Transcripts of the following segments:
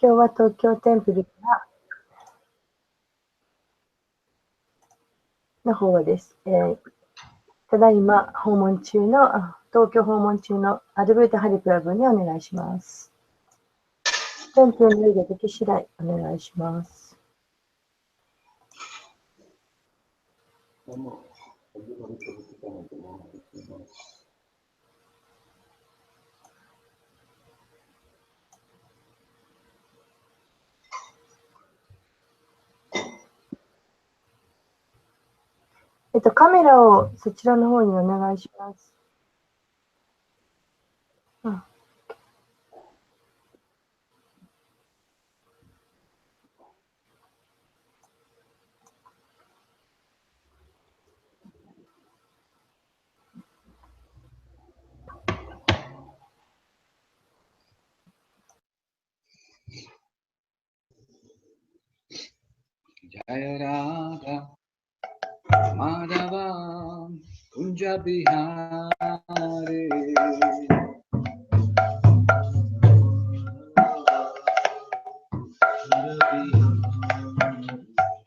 今日は東京テンプルの方です。ただいま訪問中の、東京訪問中のアドブータハリプラブにお願いします。テンプルの上ができ次第お願いします。カメラをそちらの方にお願いします。Jaya Radha Madhava Kunja Bihari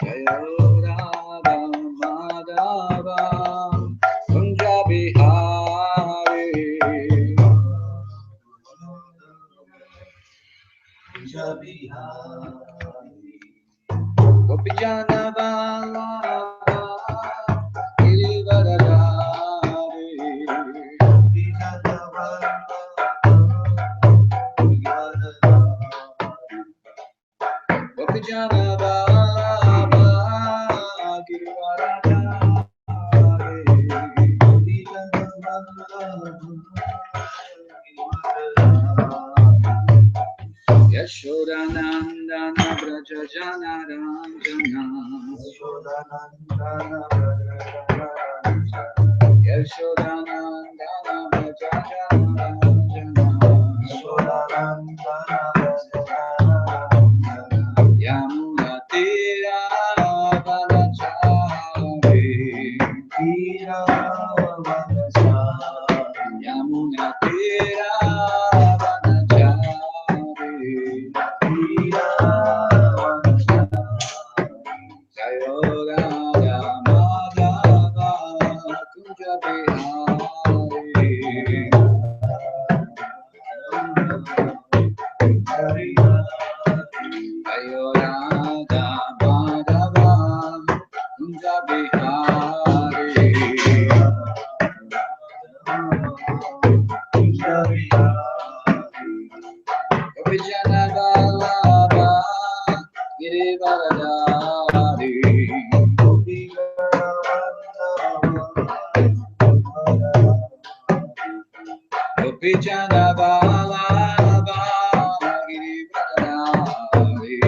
Jaya Radha Madhava Kunja Bihari Kunja Bihari Gopijana Vallabha Girivaradhari Gopijana Vallabha Gopijana Vallabha Girivaradhari Gopijana Vallabha Yashodanandana Braja Jana Ranjana Yashodanandana Braja Jana Ranjana Yamuna Tira Vanachari Yamuna Tira Gopijana Vallabha Girivaradhari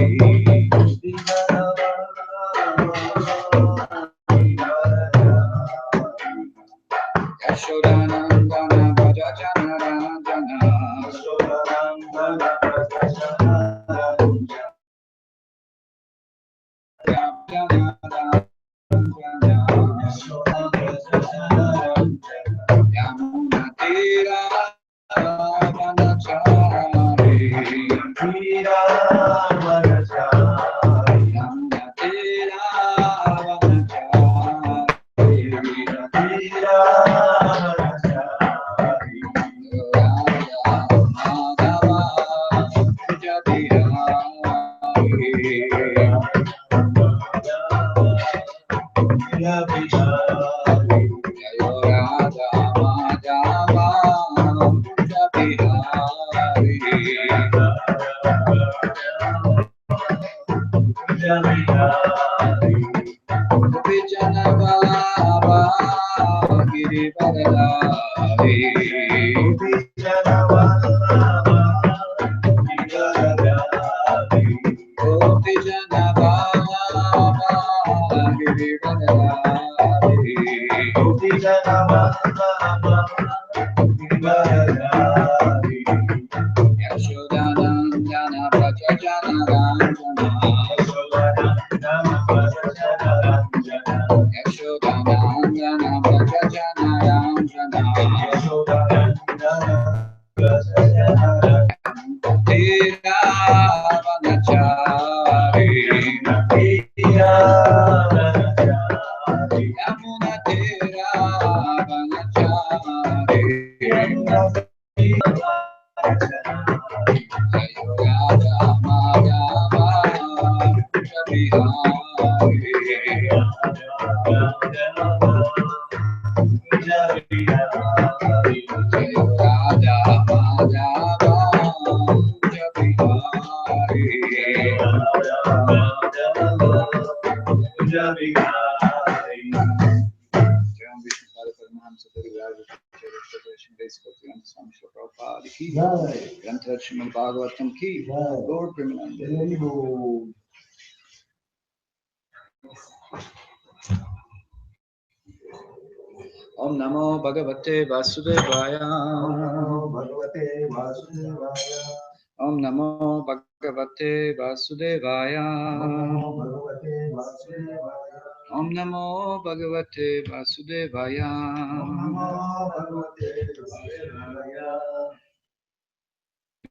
Yashodanandana Braja Jana Ranjana Yamuna Tira Vanachari Yamuna Tira Gopijana Vallabha Girivaradhari Gopijana Vallabha Girivaradhari Yashodanandana Braja Jana Ranjana Yashodanandana Braja Jana Ranjana Tira Om Namo Bhagavate Vasudevaya. Om Namo Bhagavate Vasudevaya. Om Namo Bhagavate Vasudevaya.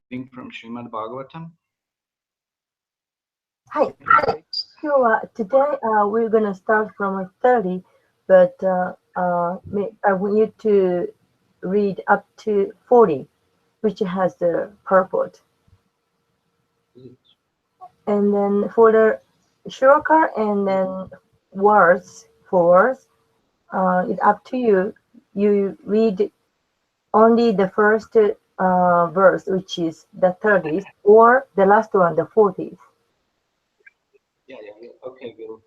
Reading from Srimad Bhagavatam. はい。今日は today we're gonna start from 30, but I want you to read up to 40, which has the purport. And then for the shloka and then words for words, it's up to you. You read only the first verse, which is the 30th, or the last one, the 40th. Yeah. Okay, we'll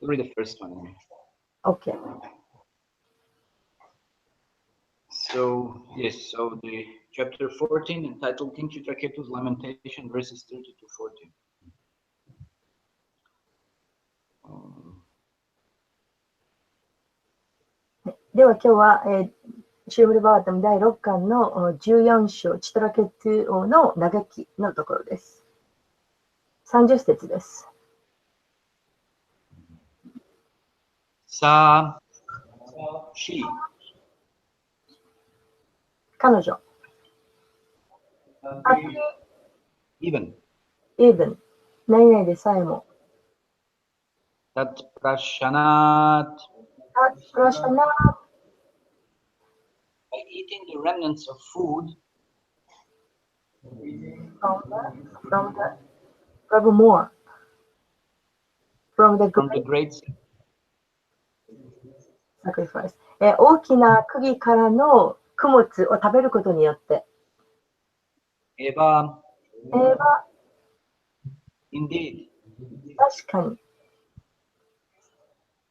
read the first one. Okay. So, yes, so the chapter 14 entitled King Chitraketu's Lamentation, verses 30 to 40. Um, では今日は、シュームルバータム第6巻の14章、チトラケトゥ王の嘆きのところです。30節です。Sa, she, 彼女。even, even、何々でさえも。Tat Prashanat, by eating the remnants of food, from more, from the great sacrifice、大きな釘からの供物を食べることによって、Eva, indeed, 確かに、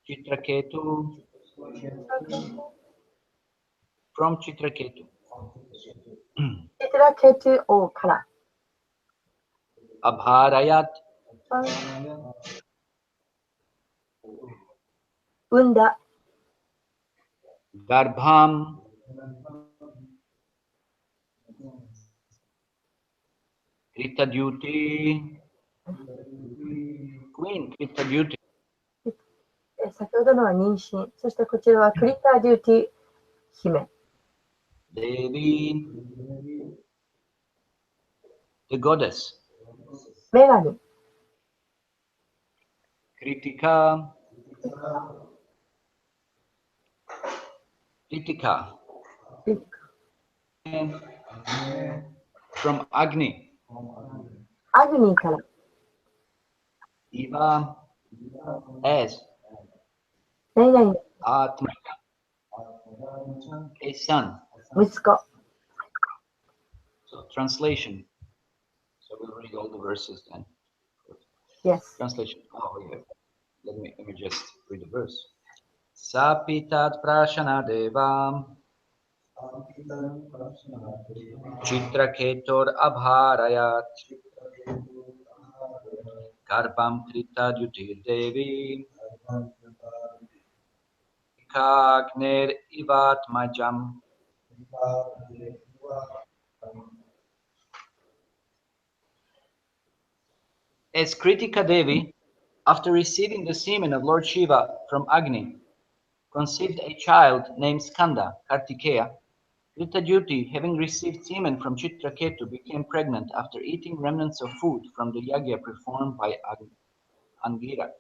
Chitraketu, from Chitraketu, チトラケトゥ王から、Abharayat, 産んだ、Garbham, Kritadyuti, Queen Kritadyuti, 先ほどのは妊娠、そしてこちらはクリタデューティ姫、Devi, the goddess, 女神、Kritika, from Agni, アグニーから、Eva, as, 何々、 Atma, a son. 息子。So translation. So we'll read all the verses then. Yes. Translation. Oh yeah. Let me just read the verse. Sapitat prashana devam Chitraketor abharayat Garbham krita dyutir devi Kagner ivatmajam. As Kritika Devi, after receiving the semen of Lord Shiva from Agni, conceived a child named Skanda, Kartikeya, Kritadyuti, having received semen from Chitraketu, became pregnant after eating remnants of food from the yagya performed by Angira.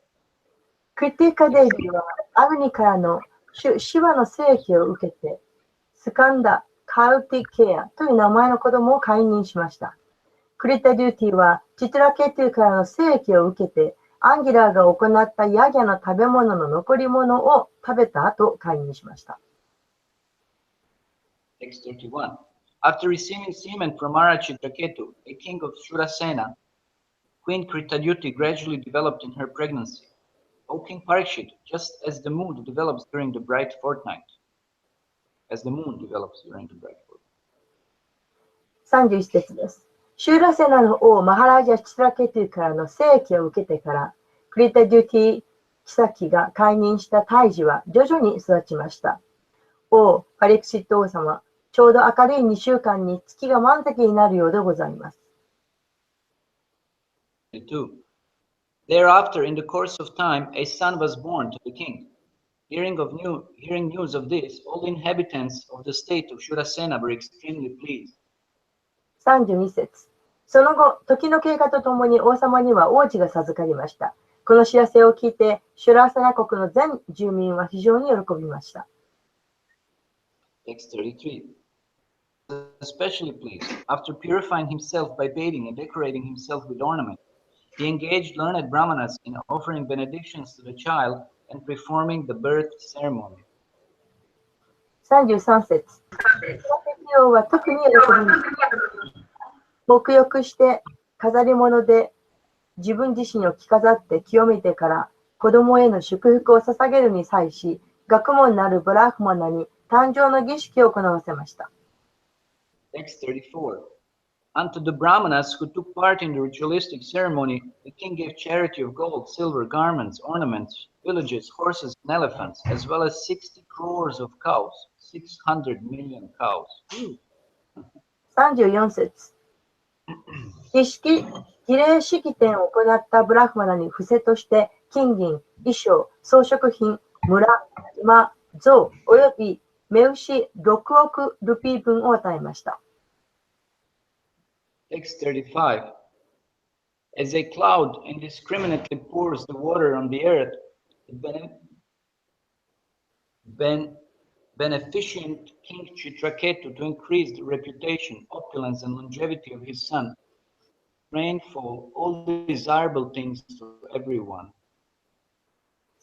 クリティカデビはアグニからのシワの生気を受けて、スカンダ・カルティケアという名前の子供を解任しました。クリタデューティはチトラケトゥからの聖液を受けて、アンギラーが行ったヤギャの食べ物の残り物を食べた後、解任しました。Text 31. After receiving semen from Mara Chitraketu, a king of Shurasena, Queen Kritadyuti gradually developed in her pregnancy. O King Parikshit, just as the moon develops during the bright fortnight. As the moon develops during the bright fortnight. 31節です。シューラセナの王マハラージャ・チトラケトゥからの聖液を受けてから、クリタデュティ妃が解任した胎児は徐々に育ちました。王パリクシット王様、ちょうど明るい2週間に月が満月になるようでございます。Thereafter, in the course of time, a son was born to the king. Hearing news of this, all the inhabitants of the state of Shurasena were extremely pleased. 32節。その後、時の経過とともに王様には王子が授かりました。この知らせを聞いて、シュラセナ国の全住民は非常に喜びました。Text 33. Especially pleased, after purifying himself by bathing and decorating himself with ornaments, he engaged learned brahmanas in offering benedictions to the child and performing the birth ceremony. 33節。王は特に喜びました。沐浴して飾り物で自分自身を着飾って清めてから子供への祝福を捧げるに際し、学問なるブラフマナに誕生の儀式を行わせました。Text 34. Unto the brahmanas who took part in the ritualistic ceremony, the king gave charity of gold, silver, garments, ornaments, villages, horses, and elephants, as well as 60 crores of cows, 600 million cows. 34節。儀礼式典を行ったブラフマナに布施として金銀、衣装、装飾品、村、馬、象および目牛6億ルピー分を与えました。Text 35. As a cloud indiscriminately pours the water on the earth, the beneficent King Chitraketu, to increase the reputation, opulence, and longevity of his son, rainfall all desirable things to everyone.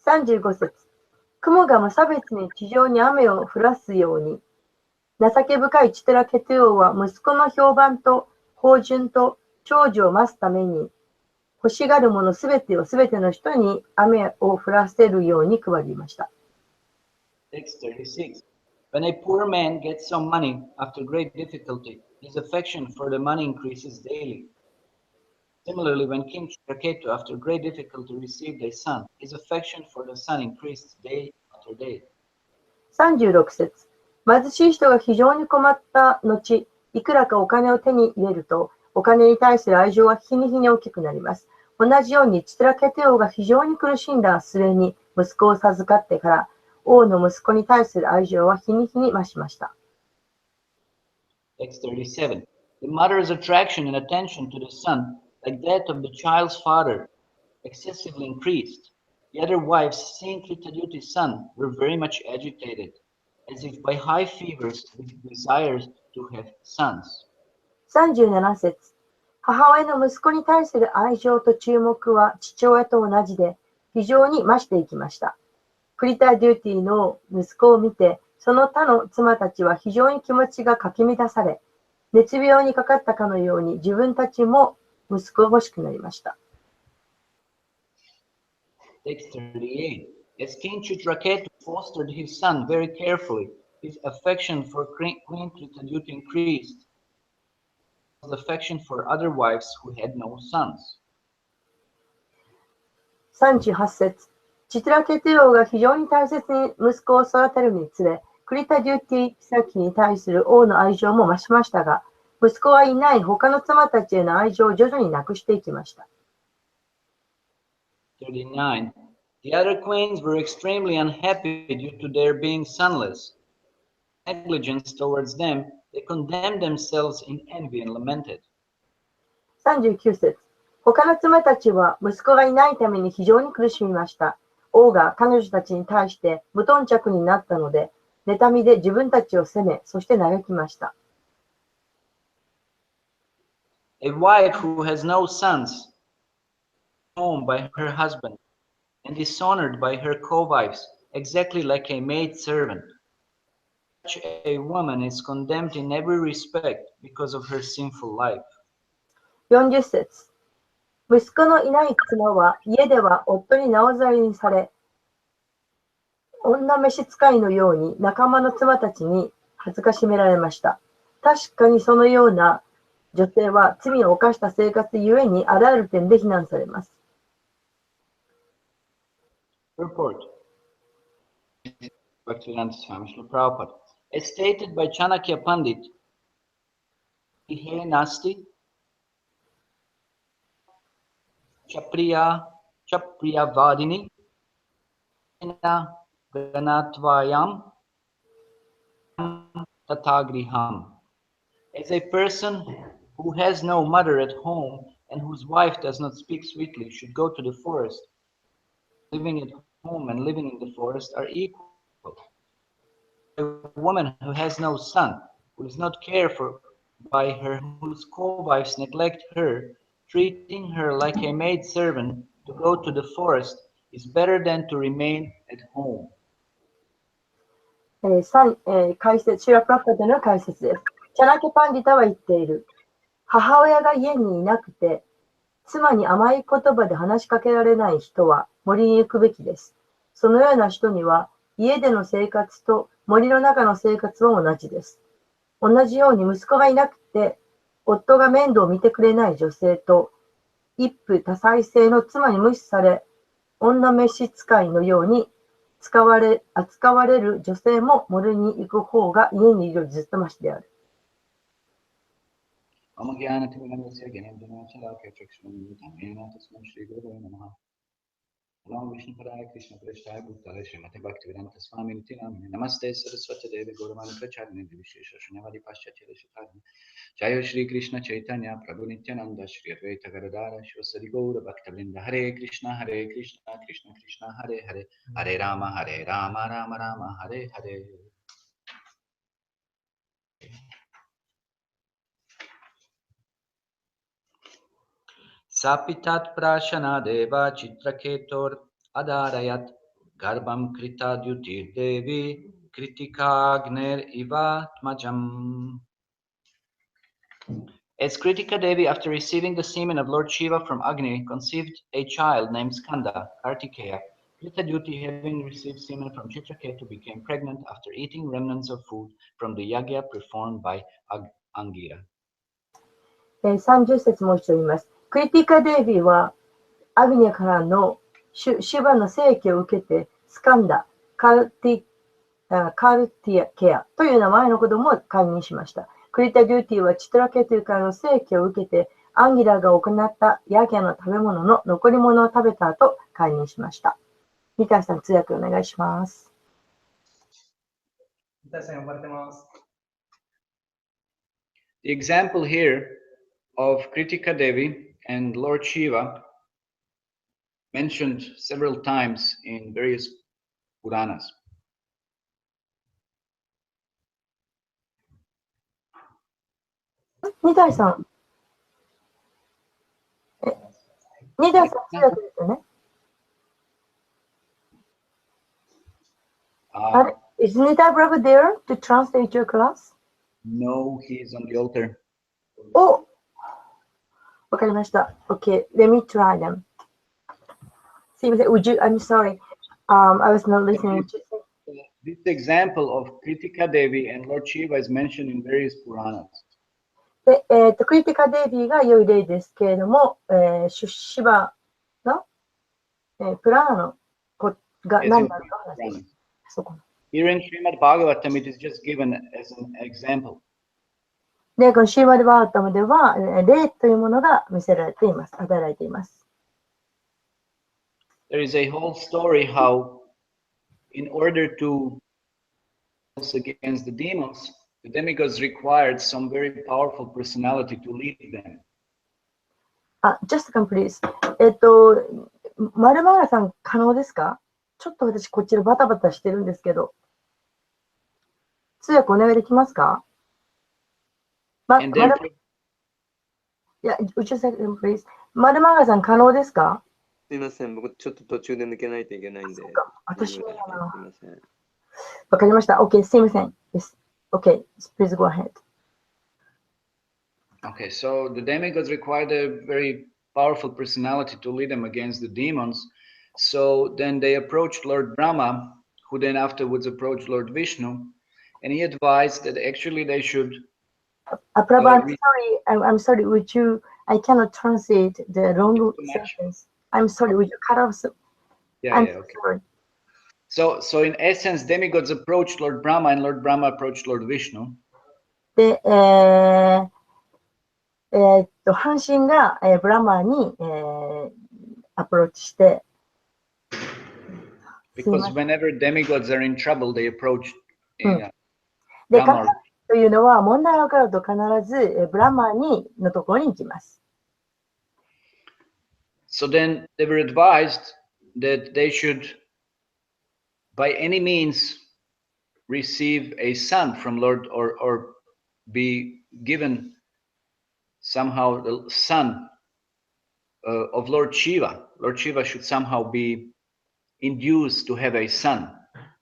35節。雲が無差別に地上に雨を降らすように、情け深いチトラケトゥ王は息子の評判と芳醇と長寿を増すために、欲しがるものすべてをすべての人に雨を降らせるように配りました。Text 36. When a poor man gets some money after great difficulty, his affection for the money increases daily. Similarly, when King Chitraketu, after great difficulty, received a son, his affection for the son increased day after day. 36節。貧しい人が非常に困った後、いくらかお金を手に入れると、お金に対する愛情は日に日に大きくなります。同じように、チトラケテ王が非常に苦しんだ末に息子を授かってから、王の息子に対する愛情は日に日に増しました。Text 37. The mother's attraction and attention to the son, like that of the child's father, excessively increased. The other wives, seeing Kritadyuti's son, were very much agitated, as if by high fevers with desires to have sons. 37節。母親の息子に対する愛情と注目は父親と同じで非常に増していきました。クリタデューティの息子を見て、その他の妻たちは非常に気持ちがかき乱され、熱病にかかったかのように自分たちも息子が欲しくなりました。Text 38. As King Chitraketu fostered his son very carefully, his affection for Queen Kritadyuti increased. His affection for other wives who had no sons. 38節。チトラケテ王が非常に大切に息子を育てるにつれ、クリタデューティ妃に対する王の愛情も増しましたが、息子はいない他の妻たちへの愛情を徐々になくしていきました。39. The other queens were extremely unhappy due to their being sonless. Negligence towards them, they condemned themselves in envy and lamented. 39節。他の妻たちは息子がいないために非常に苦しみました。王が彼女たちに対して無頓着になったので、妬みで自分たちを責め、そして嘆きました。A wife who has no sons, home by her husband, and dishonored by her co-wives, exactly like a maid servant. Such a woman is condemned in every respect because of her sinful life. 40節。息子のいない妻は家では夫に縄ざりにされ、女召使いのように仲間の妻たちに恥ずかしめられました。確かにそのような女性は罪を犯した生活ゆえにあらゆる点で非難されます。Report. Bhaktivedanta Swami Srila Prabhupada. As stated by Chanakya Pandit, Ihe Nasti Chapriya Vadini Ganatvayam Tatagriham. As a person who has no mother at home and whose wife does not speak sweetly should go to the forest, living at home and living in the forest are equal. A woman who has no son, who is not cared for by her, whose co-wives neglect her, treating her like a maid servant to go to the forest, is better than to remain at home. 解説、シュラプラパテの解説です。チャナケパンディタは言っている。母親が家にいなくて、妻に甘い言葉で話しかけられない人は森に行くべきです。そのような人には家での生活と森の中の生活は同じです。同じように息子がいなくて、夫が面倒を見てくれない女性と、一夫多妻制の妻に無視され、女召使いのように扱われる女性も森に行く方が家にいるよりずっとましである。Ram Vishnu Padaya Krishna Prasthaya Bhutale Srimate Bhaktivedanta Swami Niti Namine Namaste Saraswati Devi Gauravani Pracharine Vishesha Shunyavadi Paschatya Shuddhadini Jaya Shri Krishna Chaitanya Prabhu Nityananda Shri Advaita Gadadara Shivasadi Gaura Bhaktavinda Hare Krishna Krishna Krishna Hare Hare Hare Rama Rama Rama Hare Hare. Sapitat prashana deva chitraketor adarayat garbam krita dyutir devi kritikagner ivatmajam. As Kritika Devi, after receiving the semen of Lord Shiva from Agni, conceived a child named Skanda, Kartikeya, Krita Dyuti, having received semen from Chitraketu, became pregnant after eating remnants of food from the yagya performed by Angira. 30節もう一度言います。クリティカ・デイビーはアグニャからのシュバの聖域を受けてスカンダ、カルティケアという名前の子供を解任しました。クリタ・デューティはチトラケトゥからの聖域を受けてアンギラが行ったヤギャの食べ物の残り物を食べた後解任しました。三谷さん、通訳お願いします。三谷さん、呼ばれてます。The example here of Kritika Devi and Lord Shiva mentioned several times in various Puranas. 二谷さん。二谷さん、通訳ですよね。Is Nita brother there to translate your class? No, he is on the altar. お、わかりました。Okay, let me try them. すいません、I'm sorry. I was not listening. This example of Kritika Devi and Lord Shiva is mentioned in various Puranas. で、クリティカ・デイビーが良い例ですけれども、シバの、プラーの子が何だろうか話します。そこ。Here in Srimad Bhagavatam, it is just given as an example. で、このシーマルバータムでは、例というものが見せられています。与えられています。There is a whole story how, in order to against the demons, the demigods required some very powerful personality to lead them. Just please. マルマーラさん、可能ですか？ちょっと私、こっちでバタバタしてるんですけど。通訳お願いできますか？いや、宇宙second, please. 丸永さん、可能ですか？すいません、僕ちょっと途中で抜けないといけないんで。そうか、私もすいだな。ません。わかりました。OK、すいません。Yes. OK, please go ahead. Okay, so the demigods required a very powerful personality to lead them against the demons. So then they approached Lord Brahma, who then afterwards approached Lord Vishnu, and he advised that actually they should. Prabha, I'm sorry, would you, I cannot translate the long sentence. I'm sorry, would you cut off? Yeah, I'm yeah, okay. sorry. So in essence, demigods approached Lord Brahma, and Lord Brahma approached Lord Vishnu. で、半身が、ブラマーに、アプローチして、Because whenever demigods are in trouble, they approach で、Brahma. というのは、問題が起こると必ず、ブラマーのところに行きます。So then they were advised that they should, by any means, receive a son from Lord, or be given somehow the son of Lord Shiva. Lord Shiva should somehow be induced to have a son,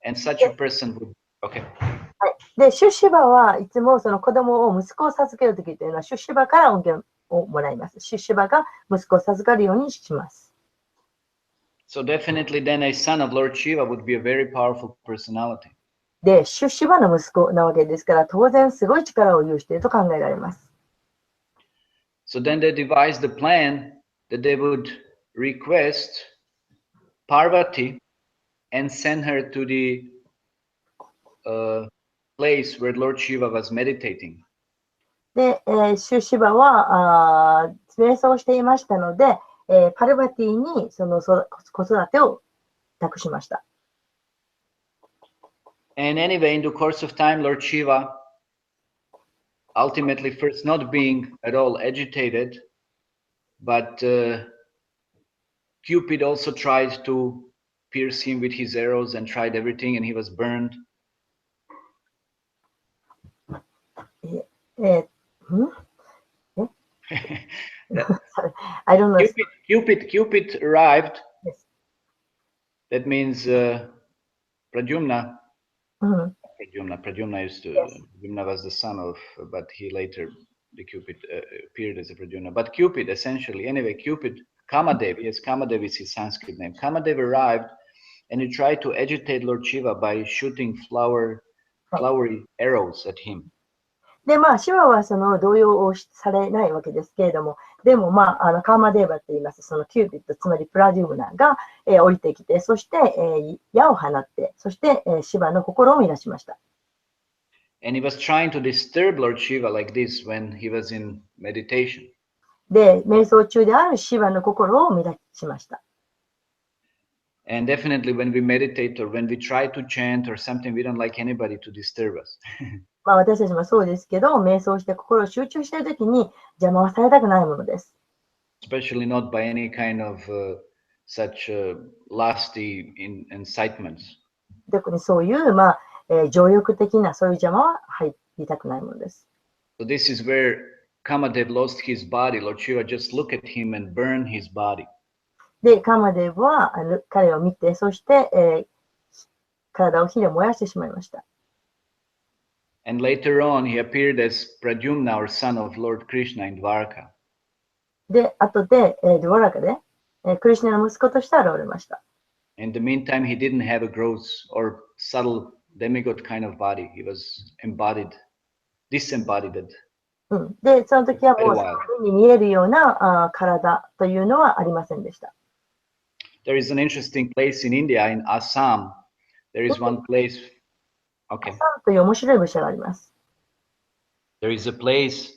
and such a person would. Okay. で、シュシュバはいつもその子供を息子を授けるときというのは、シュシュバから恩恵をもらいます。シュシュバが息子を授かるようにします。So definitely then a son of Lord Shiva would be a very powerful personality. で、シュシュバの息子なわけですから、当然すごい力を有していると考えられます。So then they devised the plan that they would request Parvati and send her to the place where Lord Shiva was meditating. で、シュシュバは瞑想していましたので、パルバティにその子育てを託しました。And anyway, in the course of time, Lord Shiva, ultimately first not being at all agitated, but Cupid also tried to pierce him with his arrows and tried everything, and he was burned. I don't know. Cupid arrived. Yes. That means Pradyumna. Pradyumna used to. Yes. Pradyumna was the son of, but he later, the Cupid appeared as a Pradyumna. But Cupid, essentially, anyway, Cupid, Kamadev, yes, Kamadev is his Sanskrit name. Kamadev arrived, and he tried to agitate Lord Shiva by shooting flowery arrows at him. で、シワはその動揺をされないわけですけれども、でもカーマデーバといいます、そのキューピッド、つまりプラデュームナが、降りてきて、そして、矢を放って、そして、シワの心を乱しました。And he was trying to disturb Lord Shiva like this when he was in meditation. で、瞑想中であるシワの心を乱しました。And definitely when we meditate or when we try to chant or something, we don't like anybody to disturb us. 私たちもそうですけど、瞑想して心を集中しているときに邪魔はされたくないものです。Especially not by any kind of such lusty incitements. 特にそういう、情欲的なそういう邪魔は入りたくないものです。So this is where Kamadev lost his body. Lord Shiva just looked at him and burned his body. で、カマデブは彼を見て、そして、体を火で燃やしてしまいました。And later on, he appeared as Pradyumna, or son of Lord Krishna in Dwarka. で、後で、ドゥワラカで、クリシュナの息子として現れました。In the meantime, he didn't have a gross or subtle demigod kind of body. He was disembodied. で、その時はもう、目に見えるような体というのはありませんでした。There is an interesting place in India, in Assam. There is one place. Okay. アサムという面白い場所があります。There is a place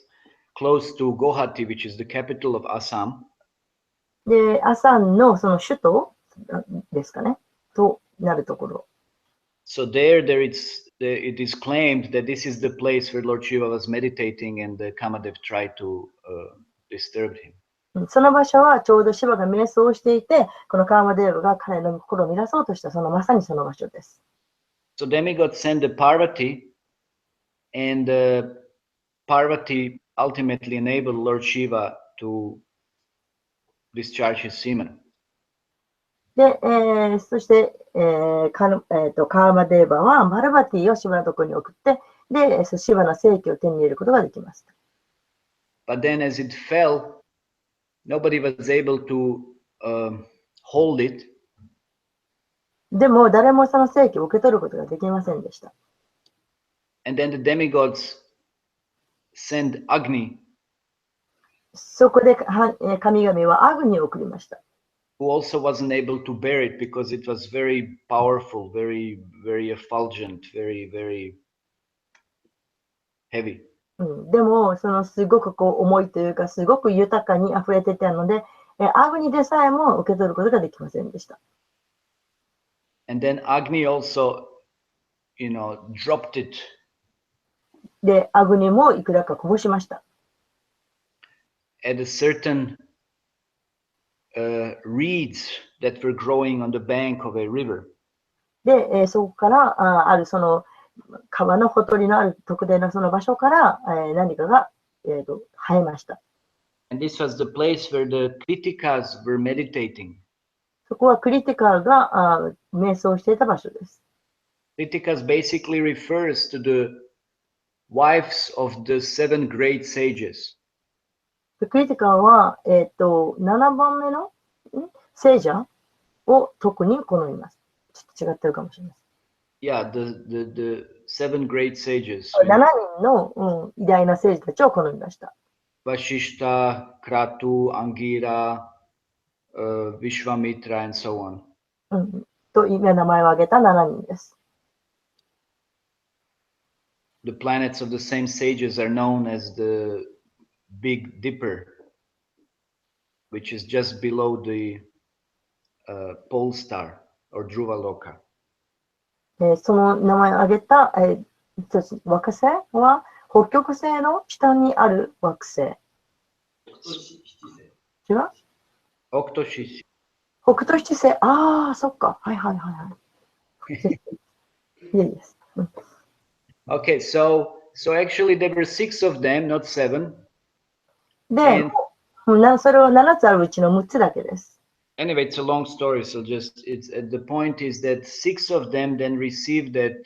close to Guwahati, which is the capital of Assam. で、アサムのその首都ですかね、となるところ。So it is claimed that this is the place where Lord Shiva was meditating and Kamadev tried to disturb him. その場所はちょうどシバが瞑想をしていて、このカーマデーブが彼の心を乱そうとしたまさにその場所です。So demigod sent the Parvati, and Parvati ultimately enabled Lord Shiva to discharge his semen. で、そして、カーマデーバはパルバティをシヴァのところに送って、で、シヴァの聖器を手に入れることができました。But then as it fell, nobody was able to hold it. でも、誰もその聖器を受け取ることができませんでした。And then the demigods sent Agni, そこで神々はアグニを送りました。who also wasn't able to bear it because it was very powerful, very, very effulgent, very, very heavy. でも、そのすごくこう重いというか、すごく豊かに溢れていたので、アグニでさえも受け取ることができませんでした。And then Agni also, dropped it. で、アグニもいくらかこぼしました。At a certain reeds that were growing on the bank of a river. で、そこからあるその川のほとりのある特定のその場所から、何かが、生えました。And this was the place where the Kritikas were meditating. そこはクリティカが瞑想していた場所です。Kritikas basically refers to the wives of the 7 great sages. クリティカは、7番目の聖者を特に好みます。ちょっと違ってるかもしれない。Yeah, the 7 great sages. 7人の、偉大な聖者たちを好みました。Vashishta, Kratu, Angira, Vishwamitra, and so on. という名前を挙げた7人です。The planets of the same sages are known as the Big Dipper, which is just below the pole star or Dhruvaloka. その名前を挙げた、惑星は北極星の下にある惑星。違う？北斗七星。北斗七星。ああ、そっか。はいはいはいはい。いいです。Okay, so actually there were 6 of them, not 7. で、それは7つあるうちの6つだけです。Anyway, it's a long story, so the point is that 6 of them then received that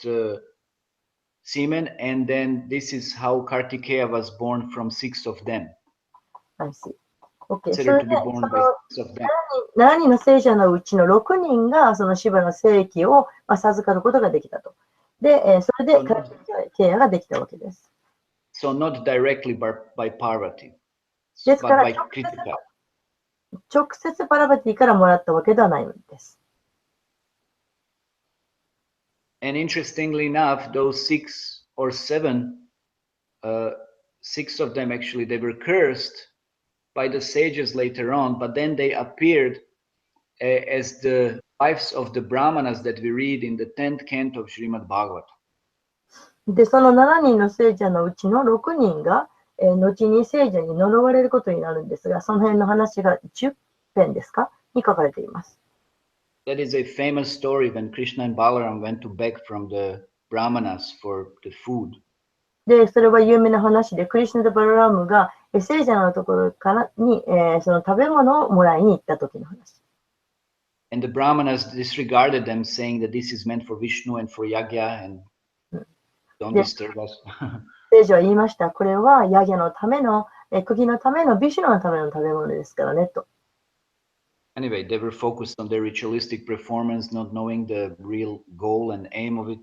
semen, and then this is how Kartikeya was born from 6 of them. I see. Okay. それで7人の聖者のうちの6人がそのシヴァの聖器を授かることができたと。で、それでカルティケアができたわけです。So not directly by Parvati, ですから but by Kritika. 直接パラバティからもらったわけではないのです。And interestingly enough, those 6 or 7, 6 of them actually, they were cursed by the sages later on, but then they appeared as the wives of the Brahmanas that we read in the 10th canto of Srimad Bhagavatam. で、その7人の聖者のうちの6人が、後に聖者に呪われることになるんですが、その辺の話が10編ですかに書かれています。That is a famous story when Krishna and Balaram went to beg from the Brahmanas for the food. で、それは有名な話で、クリシュナとバララムが聖者のところからに、その食べ物をもらいに行った時の話。And the Brahmanas disregarded them, saying that this is meant for Vishnu and for Yagya, and don't disturb us. 聖者は言いました。これはヤギャのための、釘のための、ビシュヌのための食べ物ですからね、と。Anyway, they were focused on their ritualistic performance, not knowing the real goal and aim of it.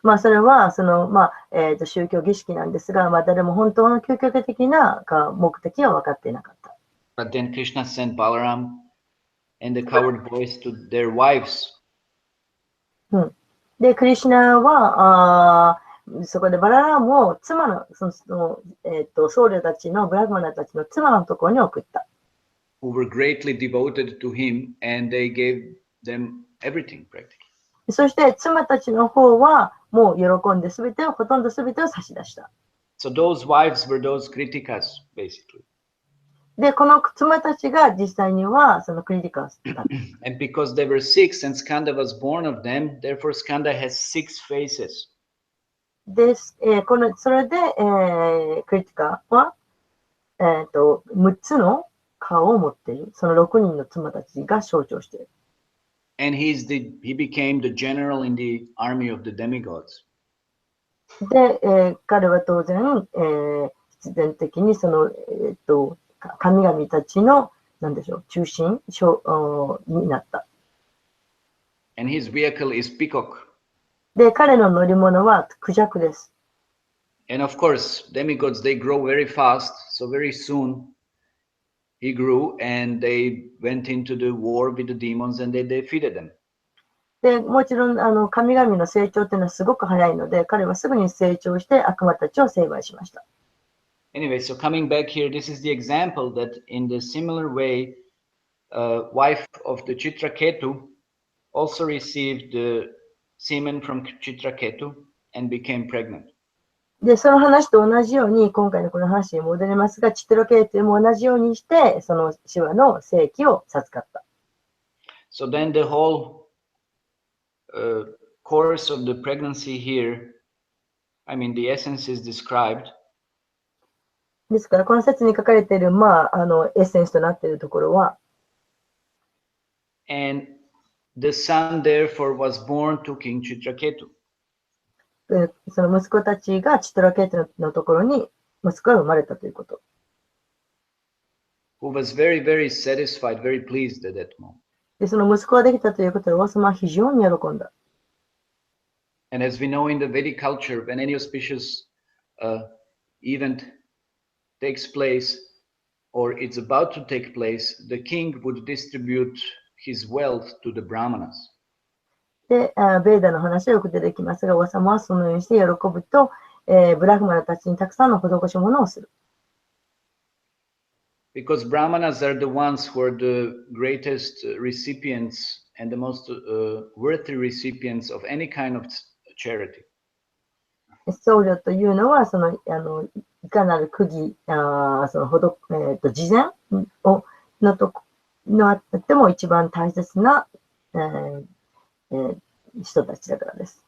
まあ、それは、その、宗教儀式なんですが、誰も本当の究極的な目的は分かっていなかった。But then Krishna sent Balaram and the coward boys to their wives. で、クリシュナは、そこでバララムを妻の、僧侶たちの、ブラグマナたちの妻のところに送った。Who were greatly devoted to him, and they gave them everything practically. そして妻たちの方はもう喜んでほとんどすべてを差し出した。So those wives were those kritikas, basically. で、この妻たちが実際にはそのクリティカスだった。And because they were 6 and Skanda was born of them, therefore Skanda has 6 faces. で、それで、クリティカは6つの顔を持っている。その6人の妻たちが象徴している。And he became the general in the army of the demigods. で、彼は当然、必然的にその、神々たちの、なんでしょう、中心になった。And his vehicle is peacock. で、彼の乗り物はクジャクです。And of course, demigods, they grow very fast. So very soon he grew and they went into the war with the demons and they defeated them. で、もちろん、神々の成長っていうのはすごく早いので、彼はすぐに成長して悪魔たちを成敗しました。Anyway, so coming back here, this is the example that in the similar way, wife of the Chitraketu also received the semen from Chitraketu and became pregnant. で、その話と同じように、今回のこの話に戻りますが、チトロケイテも同じようにして、そのシワの精液を授かった。So then the whole course of the pregnancy here, I mean, the essence is described. ですから、この説に書かれている、エッセンスとなっているところは、And the son therefore was born to King Chitraketu. その息子たちがチトロケイテのところに息子が生まれたということ。Who was very, very satisfied, very pleased at that moment. で、その息子ができたということで、王様は非常に喜んだ。And as we know in the Vedic culture, when any auspicious event takes place or it's about to take place, the king would distribute his wealth to the brahmanas. で、ベーダの話はよく出てきますが、王様はそのようにして喜ぶと、ブラフマナたちにたくさんの施し物をする。Because brahmanas are the ones who are the greatest recipients and the most worthy recipients of any kind of charity. 僧侶というのは、いかなる区議、事前のあっても一番大切な、人たちだからです。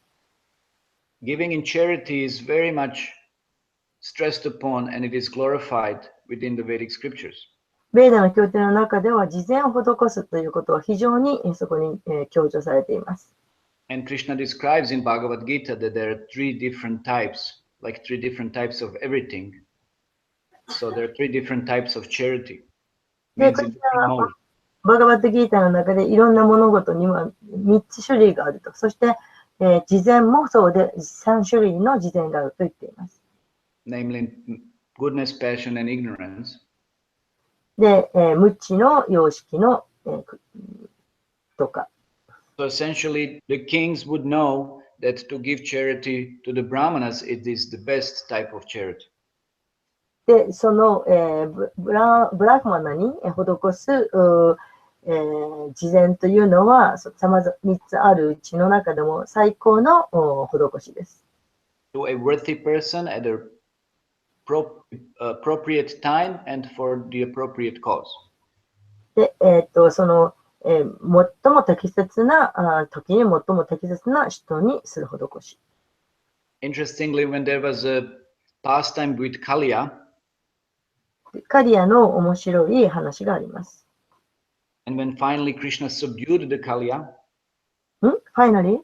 Giving in charity is very much stressed upon and it is glorified within the Vedic scriptures. ベーダの経典の中では、事前を施すということは非常にそこに強調されています。And Krishna describes in Bhagavad Gita that there are three different types, like three different types of everything. So there are three different types of charity. で、 Means こ in ちら different は mode. バガバットギーターの中でいろんな物事には3つ種類があると。そして、事前もそうで3種類の事前があると言っています。Namely, goodness, passion, and ignorance. で、無知の様式の、とか。So essentially, the kings would know that to give charity to the brahmanas, it is the best type of charity. で、その、ブラフマナに施す、事前というのは、3つあるうちの中でも最高の施しです。To a worthy person at a appropriate time and for the appropriate cause. で、その、最も適切な時に最も適切な人にする施し。Interestingly, when there was a pastime with Kaliya, カリアの面白い話があります。and when finally Krishna subdued the Kaliya, Finally?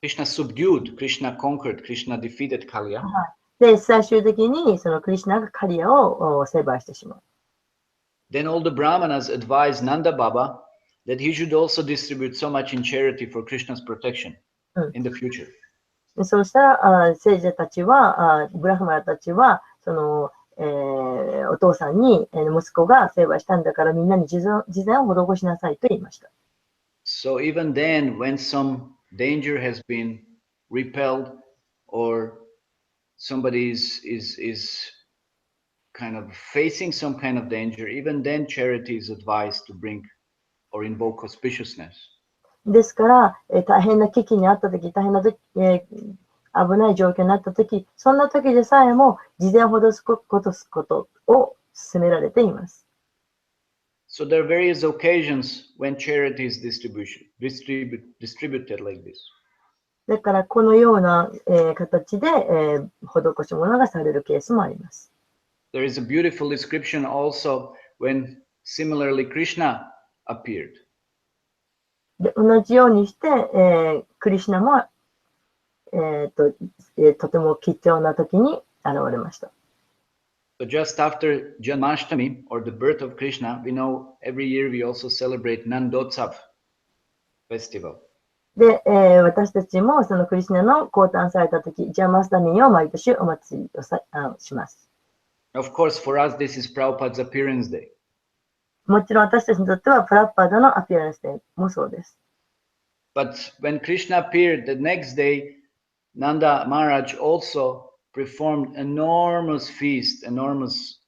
Krishna conquered, Krishna defeated Kaliya. で、最終的にそのクリシュナがカリアを成敗してしまう。Then all the brahmanas advised Nanda Baba that he should also distribute so much in charity for Krishna's protection in the future. そうしたら、聖者たちは、ブラフマナたちは、その、お父さんに、息子が成敗したんだからみんなに事前を施しなさいと言いました。So even then, when some danger has been repelled or somebody is kind of facing some kind of danger, even then charity is advised to bring or invoke auspiciousness. ですから、大変な危機にあったとき、大変な時、危ない状況になったとき、そんな時でさえも事前を施すことを勧められています。So there are various occasions when charity is distributed like this. だからこのような、形で、施し物がされるケースもあります。There is a beautiful description also when similarly Krishna appeared. で、同じようにして、クリシュナも、とても貴重な時に現れました。So just after Janmashtami, or the birth of Krishna, we know every year we also celebrate Nandotsav festival. で、私たちもそのクリシュナの降誕された時、ジャマスタミンを毎年お祭りをします。Of course, for us, this is Prabhupada's appearance day. もちろん私たちにとってはプラッパードのアピアランスデーもそうです。But when Krishna appeared the next day, Nanda Maharaj also performed enormous feast, enormous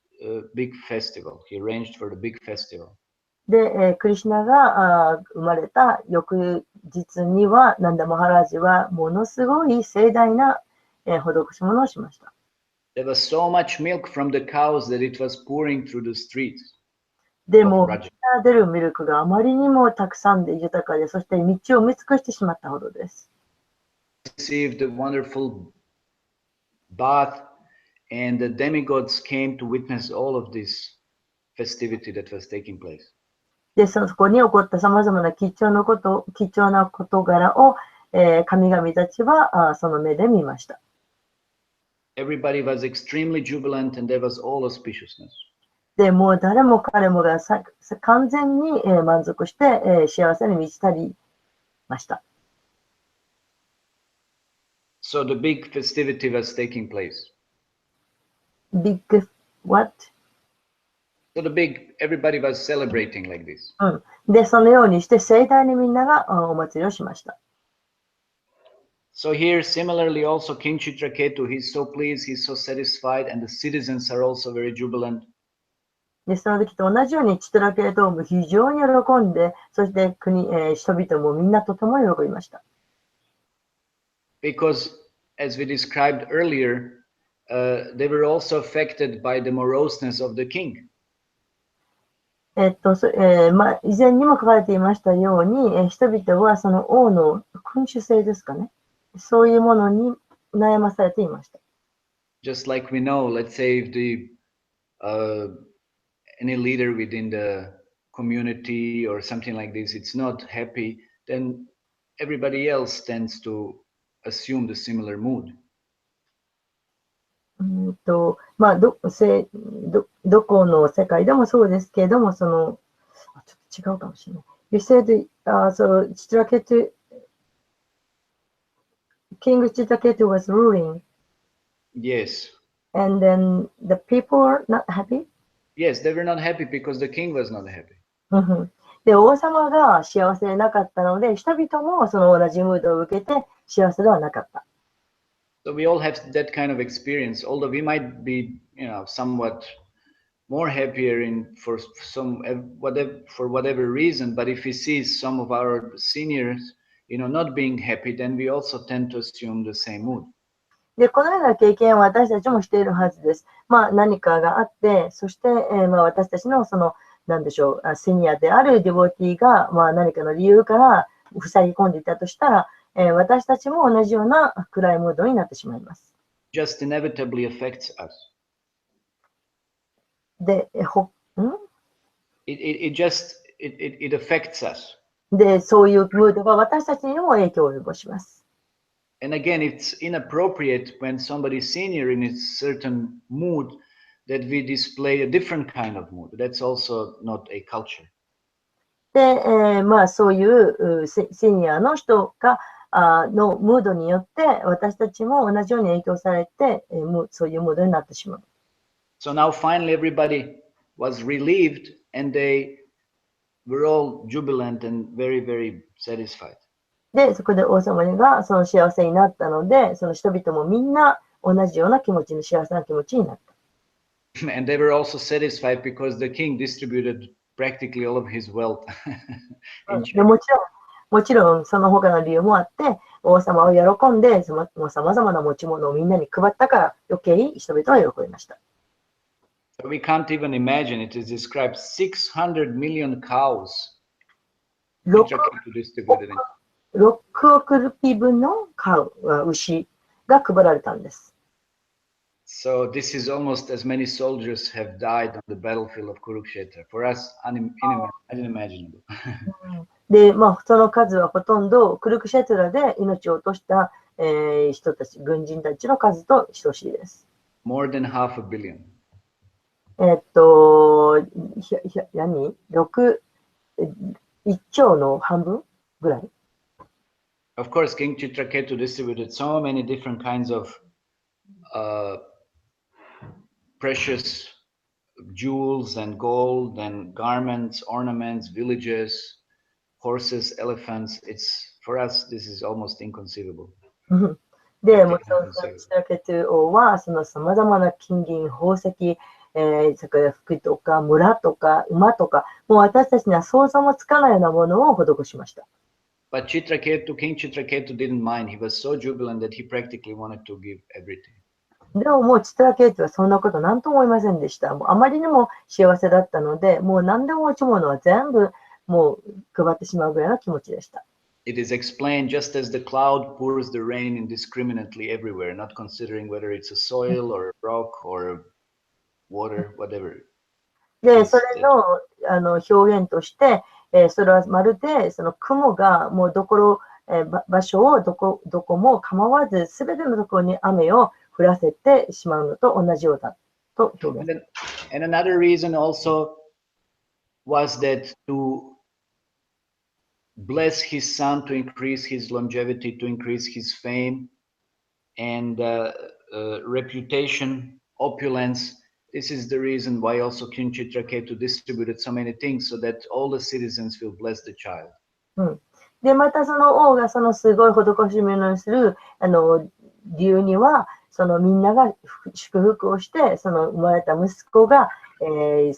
big festival. He arranged for the big festival. で、クリシュナが生まれた翌日には、ナンダ・マハラージはものすごい盛大な、施し物をしました。There was so much milk from the cows that it was pouring through the streets. でも、出るミルクがあまりにもたくさんで豊かで、そして道を埋め尽くしてしまったほどです。Received a wonderful bath, and the demigods came to witness all of this festivity that was taking place. で、そこに起こったさまざまな貴重な事柄を、神々たちはその目で見ました。Everybody was extremely jubilant, and there was all auspiciousness. で、もう誰も彼もが完全に満足して、幸せに満ちたりました。So the big festivity was taking place. Big what? So everybody was celebrating like this. で、そのようにして盛大にみんながお祭りをしました。So here, similarly, also King Chitraketu, he's so pleased, he's so satisfied, and the citizens are also very jubilant. で、その時と同じようにチトラケートも非常に喜んで、そして人々もみんなとても喜びました。Because, as we described earlier, they were also affected by the moroseness of the king. 以前にも書かれていましたように、人々はその王の君主制ですかね。そういうものに悩まされていました。Just like we know, let's say if any leader within the community or something like this, it's not happy, then everybody else tends to assume the similar mood. まあ、どこの世界でもそうですけれども、ちょっと違うかもしれない。You said, so King Chitraketu was ruling. Yes. And then the people were not happy? Yes, they were not happy because the king was not happy. で、王様が幸せでなかったので、人々もその同じムードを受けて幸せではなかった。So we all have that kind of experience, although we might be, somewhat more happier for whatever reason. But if we see some of our seniors, not being happy, then we also tend to assume the same mood. で、このような経験は私たちもしているはずです。まあ、何かがあって、そして、私たちのなんでしょう、セニアであるディボティが、何かの理由から塞ぎ込んでいたとしたら、私たちも同じような暗いムードになってしまいます。Just inevitably affects us. で、It affects us. で、そういうムードが私たちにも影響を及ぼします。And again, it's inappropriate when somebody senior in a certain mood that we display a different kind of mood. That's also not a culture. で、そういうセニアの人がのムードによって私たちも同じように影響されて、そういうムードになってしまう。So now finally everybody was relieved and they were all jubilant and very, very satisfied. で、そこで王様がその幸せになったので、その人々もみんな同じような気持ちに、幸せな気持ちになった。And they were also satisfied because the king distributed practically all of his wealth. でもちろんその他の理由もあって、王様を喜んで、さまざまな持ち物をみんなに配ったから余計に人々は喜びました。We can't even imagine. It is described 600 million cows. 6億ルピー分の牛が配られたんです。So this is almost as many soldiers have died on the battlefield of Kurukshetra. For us, unimaginable. で、その数はほとんどクルクシェトラで命を落とした、人たち、軍人たちの数と等しいです。More than 500 million. 1兆の半分ぐらい。Of course, King Chitraketu distributed so many different kinds of precious jewels and gold and garments, ornaments, villages, horses, elephants. It's for us, this is almost inconceivable. で、もちろん、チトラケトゥ王は、その様々な金銀、宝石、それから服とか、村とか、馬とか、もう私たちには想像もつかないようなものを施しました。But Chitraketu, King Chitraketu didn't mind. He was so jubilant that he practically wanted to give everything. でももうチトラケイトはそんなこと何とも思いませんでした。もうあまりにも幸せだったので、もう何でも持ち物は全部もう配ってしまうぐらいの気持ちでした。It is explained just as the cloud pours the rain indiscriminately everywhere, not considering whether it's a soil or a rock or water, whatever. で、それの表現として、それはまるでその雲がもう場所をどこも構わず、すべてのところに雨を降らせてしまうのと同じようだと表現。And another reason also was that to bless his son, to increase his longevity, to increase his fame and reputation, opulence. This is the reason why also King Chitraketu distributed so many things so that all the citizens will bless the child. で、またその王がそのすごい施し物をする理由には、そのみんなが祝福をして、その生まれた息子が、大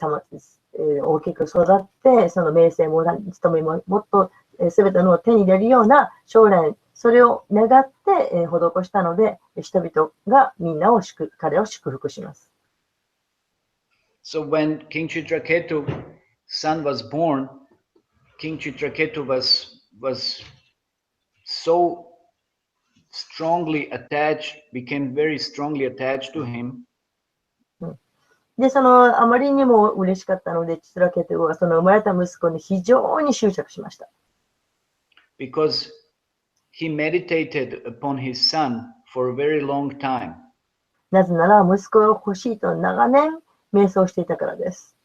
きく育って、その名声も務めももっとすべてのを手に入れるような将来、それを願って、施したので、人々がみんなを彼を祝福します。So when King Chitraketu's son was born, King Chitraketu was so strongly attached, became very strongly attached to him. で、あまりにも嬉しかったので、チトラケトゥはその生まれた息子に非常に執着しました。Because he meditated upon his son for a very long time. なぜなら、息子が欲しいと長年瞑想していたからです。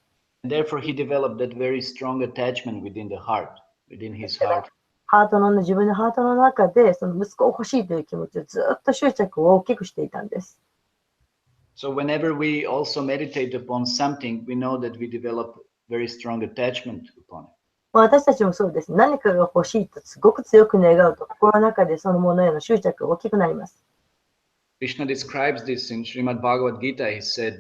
Therefore, he developed that very strong attachment within the heart, within his heart. 自分のハートの中で、その息子を欲しいという気持ちをずっと執着を大きくしていたんです。So whenever we also meditate upon something, we know that we develop very strong attachment upon it. 私たちもそうです。何かが欲しいとすごく強く願うと、心の中でそのものへの執着が大きくなります。Krishna describes this in Srimad Bhagavad Gita. He said,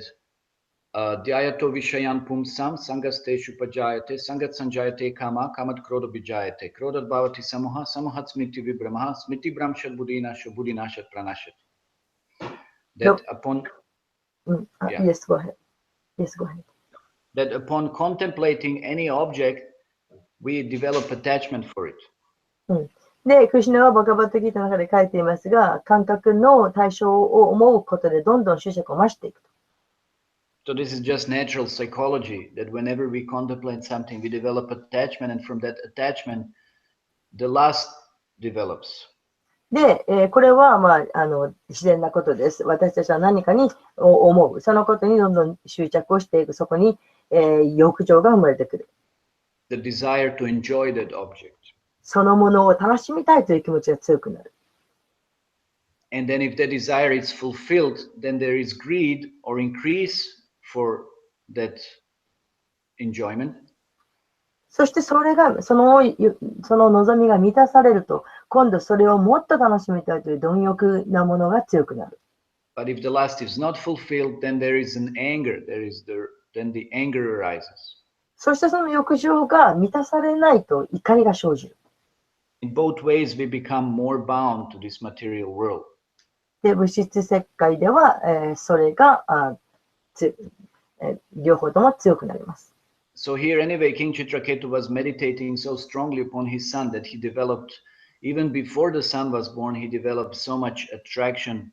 Dhyayato Vishayan Pumsam Sangasteshu Pajayate Sangat Sanjayate Kama Kamat Krodha Vijayate Krodhat Bhavati Samoha Samohat Smriti Vibramaha Smriti Bramshat Buddhinasha Buddhinashat Pranashat. That upon Yes, go ahead. Yes, go ahead. That upon contemplating any object, we develop attachment for it. で、クリシュナはバガバットギータの中で書いていますが、感覚の対象を思うことでどんどん執着を増していくと。So this is just natural psychology that whenever we contemplate something, we develop attachment, and from that attachment, the lust develops. で、これは、自然なことです。私たちは何かに思う。そのことにどんどん執着をしていく。そこに、欲情が生まれてくる。The desire to enjoy that object. そのものを楽しみたいという気持ちが強くなる。And then if the desire is fulfilled, then there is greed or increase for that enjoyment. そしてその望みが満たされると、今度それをもっと楽しみたいという貪欲なものが強くなる。But if the lust is not fulfilled, then there is an anger. Then the anger arises. そしてその欲情が満たされないと怒りが生じる。In both ways, we become more bound to this material world. で、物質世界では、それが両方とも強くなります。So here, anyway, King Chitraketu was meditating so strongly upon his son that he developed, even before the son was born, he developed so much attraction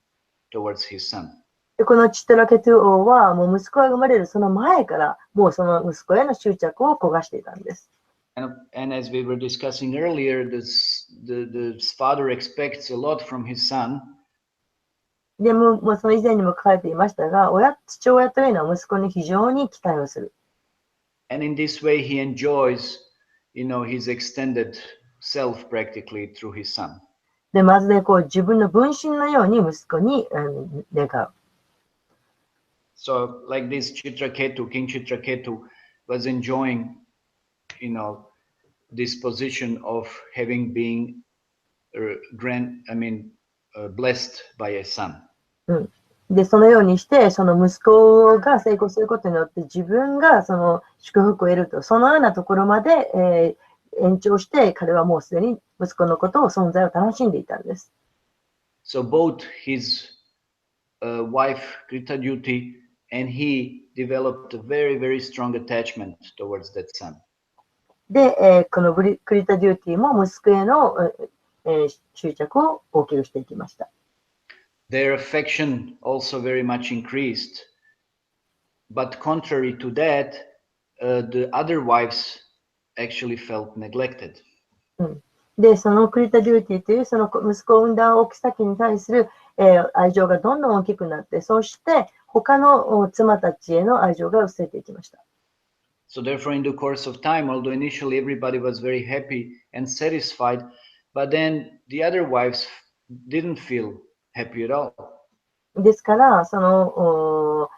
towards his son. で、このチトラケトゥ王は、もう息子が生まれるその前から、もうその息子への執着を焦がしていたんです。And as we were discussing earlier, the father expects a lot from his son. でも、その以前にも書かれていましたが、父親というのは息子に非常に期待をする。And in this way, he enjoys, his extended self practically through his son. で、まるでこう自分の分身のように息子に願う。So, like this Chitraketu, King Chitraketu was enjoying, this position of having been blessed by a son. で、そのようにして、その息子が成功することによって、自分がその祝福を得ると、そのようなところまで、延長して、彼はもうすでに息子のことを、存在を楽しんでいたんです。So both his wife, Krita Duty, and he developed a very, very strong attachment towards that son. で、このクリタ・デューティも息子への、執着を大きくしていきました。Their affection also very much increased. But contrary to that, the other wives actually felt neglected. で、そのクリタ・デューティというその息子を産んだ奥妃に対する、愛情がどんどん大きくなって、そして他の妻たちへの愛情が薄れていきました。So therefore, in the course of time, although initially everybody was very happy and satisfied, but then the other wives didn't feel happy at all. ですから、その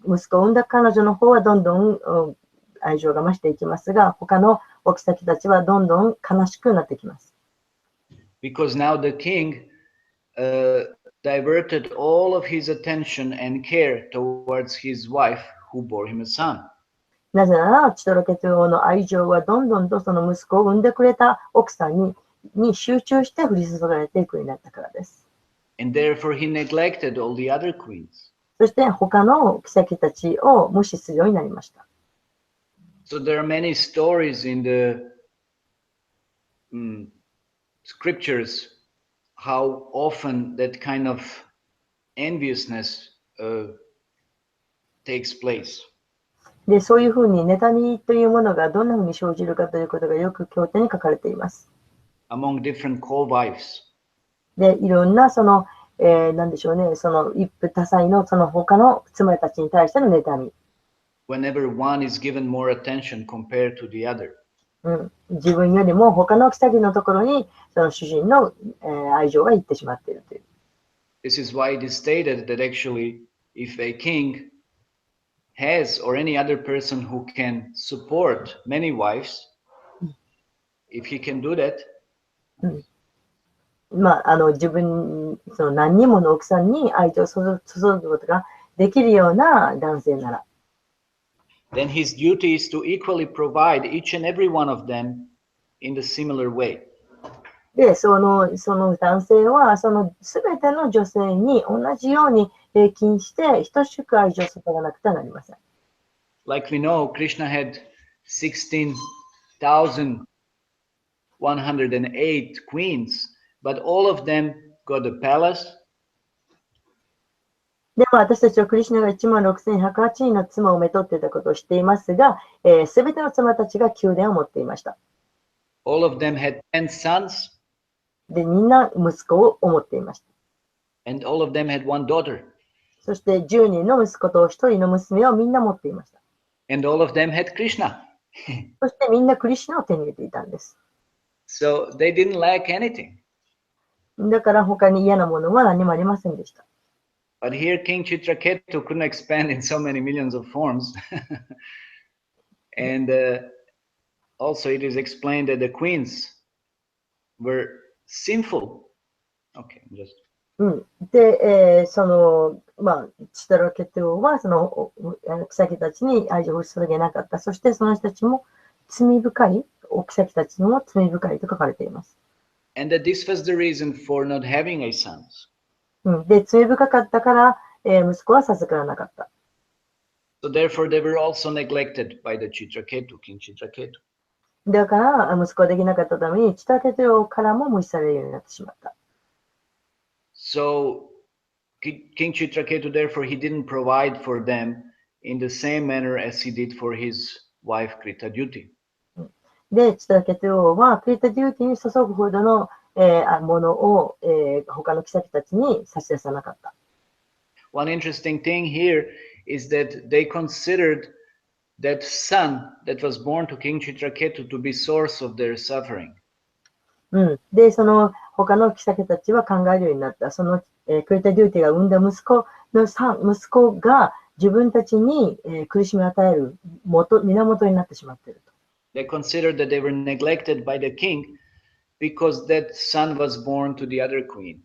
息子を産んだ彼女の方はどんどん愛情が増していきますが、他の奥妃たちはどんどん悲しくなってきます。Because now the king diverted all of his attention and care towards his wife who bore him a son. なぜなら、チトロケト王の愛情はどんどんとその息子を産んでくれた奥さんに集中して降り注がれていくようになったからです。And therefore he neglected all the other queens. そして他の妃たちを無視するようになりました。So there are many stories in the scriptures how often that kind of enviousness takes place. で、そういうふうに妬みというものがどんなふうに生じるかということがよく経典に書かれています。Among different co-wives. で、いろんなその、なんでしょうね、その一夫多妻のその他の妻たちに対しての妬み。Whenever one is given more attention compared to the other. 自分よりも他の妃のところにその主人の、愛情がいってしまっているという。This is why it is stated that actually if a king has or any other person who can support many wives, if he can do that, 自分、その何人もの奥さんに愛情を注ぐことができるような男性なら、then his duty is to equally provide each and every one of them in the similar way. で、その男性は、そのすべての女性に同じように平均して等しく愛情を注がなくてはなりません。Like we know, Krishna had 16,108 queens, but all of them got a palace. でも私たちはクリシュナが16,108人の妻をめとっていたことを知っていますが、すべての妻たちが宮殿を持っていました。All of them had 10 sons. で、みんな息子を思っていました。And all of them had one daughter. そして10人の息子と1人の娘をみんな持っていました。And all of them had Krishna. そしてみんなクリシュナを手に入れていたんです。So they didn't lack anything. だから他に嫌なものは何もありませんでした。But here King Chitraketu couldn't expand in so many millions of forms. And also it is explained that the queens were sinful. Okay, just. で、チタロケテオはその妃たちに愛情を注げなかった。そしてその人たちも罪深い、妃たちにも罪深いと書かれています。And that this was the reason for not having a son. で、罪深かったから、息子は授からなかった。So therefore they were also neglected by the Chitraketu, King Chitraketu. だから、息子ができなかったために、チタケテオからも無視されるようになってしまった。So King Chitraketu, therefore, he didn't provide for them in the same manner as he did for his wife Kritadyuti. で、チタケテ王はクリタデューティに注ぐほどの、ものを、他の妃たちに差し出さなかった。One interesting thing here is that they considered that son that was born to King Chitraketu to be source of their suffering. で、その他の妃たちは考えるようになった。その、クリタデューティが産んだ息子が自分たちに、苦しみを与える源になってしまっていると。They considered that they were neglected by the king because that son was born to the other queen.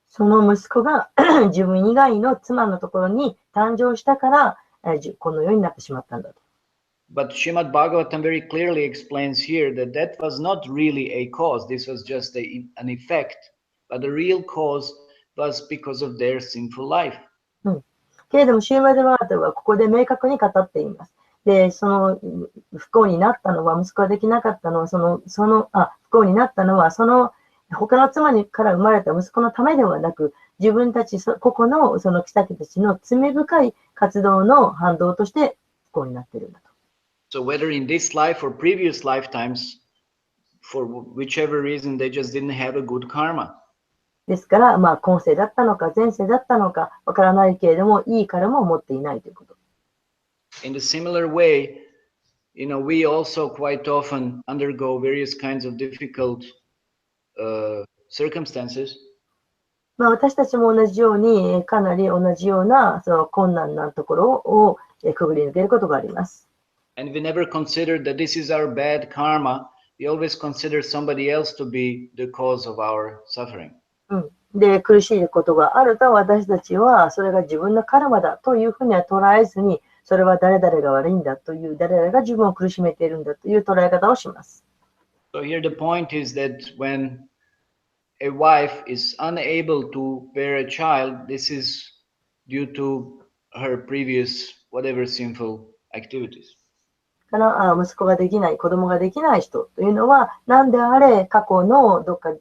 その息子が自分以外の妻のところに誕生したから、このようになってしまったんだと。But Srimad Bhagavatam very clearly explains here that that was not really a cause. This was just an effect. But the real cause was because of their sinful life. けれども、シューマデマータはここで明確に語っています。で、その不幸になったのは、息子ができなかったのは、不幸になったのは、その他の妻にから生まれた息子のためではなく、自分たち、個々のその妃たちの罪深い活動の反動として不幸になっているんだと。So whether in this life or previous lifetimes, for whichever reason, they just didn't have a good karma. ですから、今世だったのか、前世だったのか、わからないけれども、いいからも持っていないということ。In a similar way, we also quite often undergo various kinds of difficult circumstances. 私たちも同じように、かなり同じようなその困難なところをくぐり抜けることがあります。And we never consider that this is our bad karma. We always consider somebody else to be the cause of our suffering. で、苦しいことがあると私たちは、それが自分のカルマだというふうには捉えずに、それは誰々が悪いんだという、誰々が自分を苦しめているんだという捉え方をします。So here the point is that when a wife is unable to bear a child, this is due to her previous whatever sinful activities. 息子ができない、子供ができない人というのは、何であれ過去のどっか、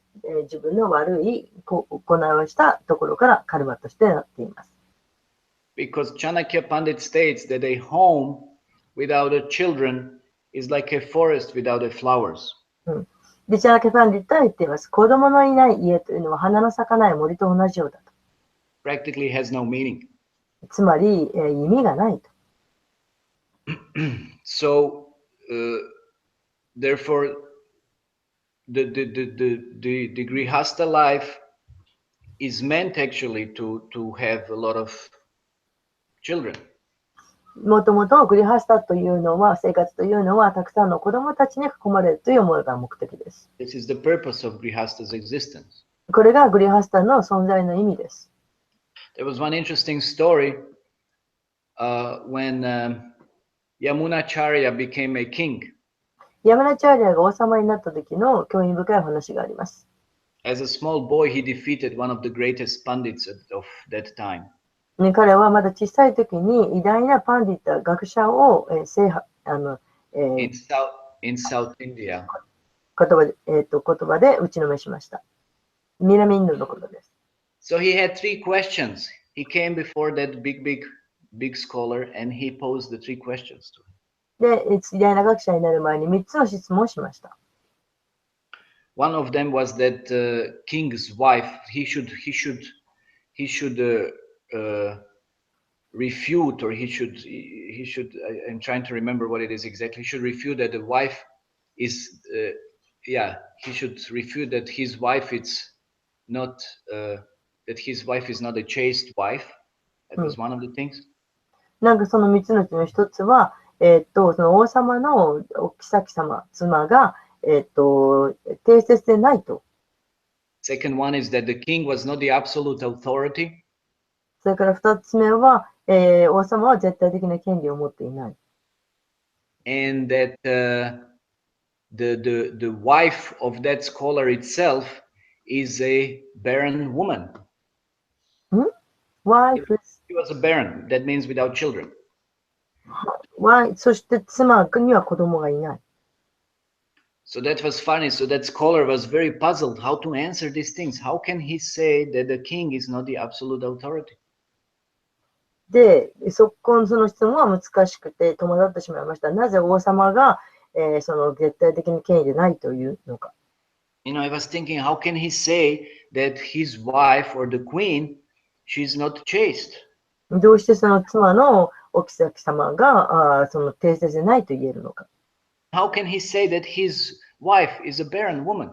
自分の悪い行いをしたところからカルマとしてなっています。Because Chanakya Pandit states that a home without a children is like a forest without a flowers. で、チャナケパンディットは言っています。子供のいない家というのは花の咲かない森と同じようだと。Practically has no meaning. つまり、意味がないと。So, therefore, the Grihastha life is meant actually to have a lot of children. もともとグリハスタというのは、生活というのは、たくさんの子供たちに囲まれるというものが目的です。This is the purpose of Grihastha's existence. これがグリハスタの存在の意味です。There was one interesting story when Yamunacharya became a king. ヤムナチャーリアが王様になった時の興味深い話があります。As a small boy, he defeated one of the greatest pandits of that time. 彼はまだ小さい時に偉大なパンディッタ、学者をin South India. 言葉で打ちのめしました。南インドのことです。So he had three questions. He came before that big scholar and he posed the three questions to him. で、偉大な学者になる前に3つの質問をしました。One of them was that king's wife, he should refute, or he should, I'm trying to remember what it is exactly. He should refute that the wife is, he should refute that his wife is not, a chaste wife. That was one of the things. なんかその3つのうちの1つは、その王様のお妃様、妻が、定説でないと。Second one is that the king was not the absolute authority. それから2つ目は、王様は絶対的な権利を持っていない。And that the wife of that scholar itself is a barren woman. He was a barren. That means without children. そして妻には子供がいない。So that was funny. So that scholar was very puzzled how to answer these things. How can he say that the king is not the absolute authority? で、その質問は難しくて戸惑ってしまいました。なぜ王様が、その絶対的に権威でないというのか。I was thinking, how can he say that his wife or the queen, she's not chaste? どうしてその妻のお妃様がその定説でないと言えるのか。How can he say that his wife is a barren woman?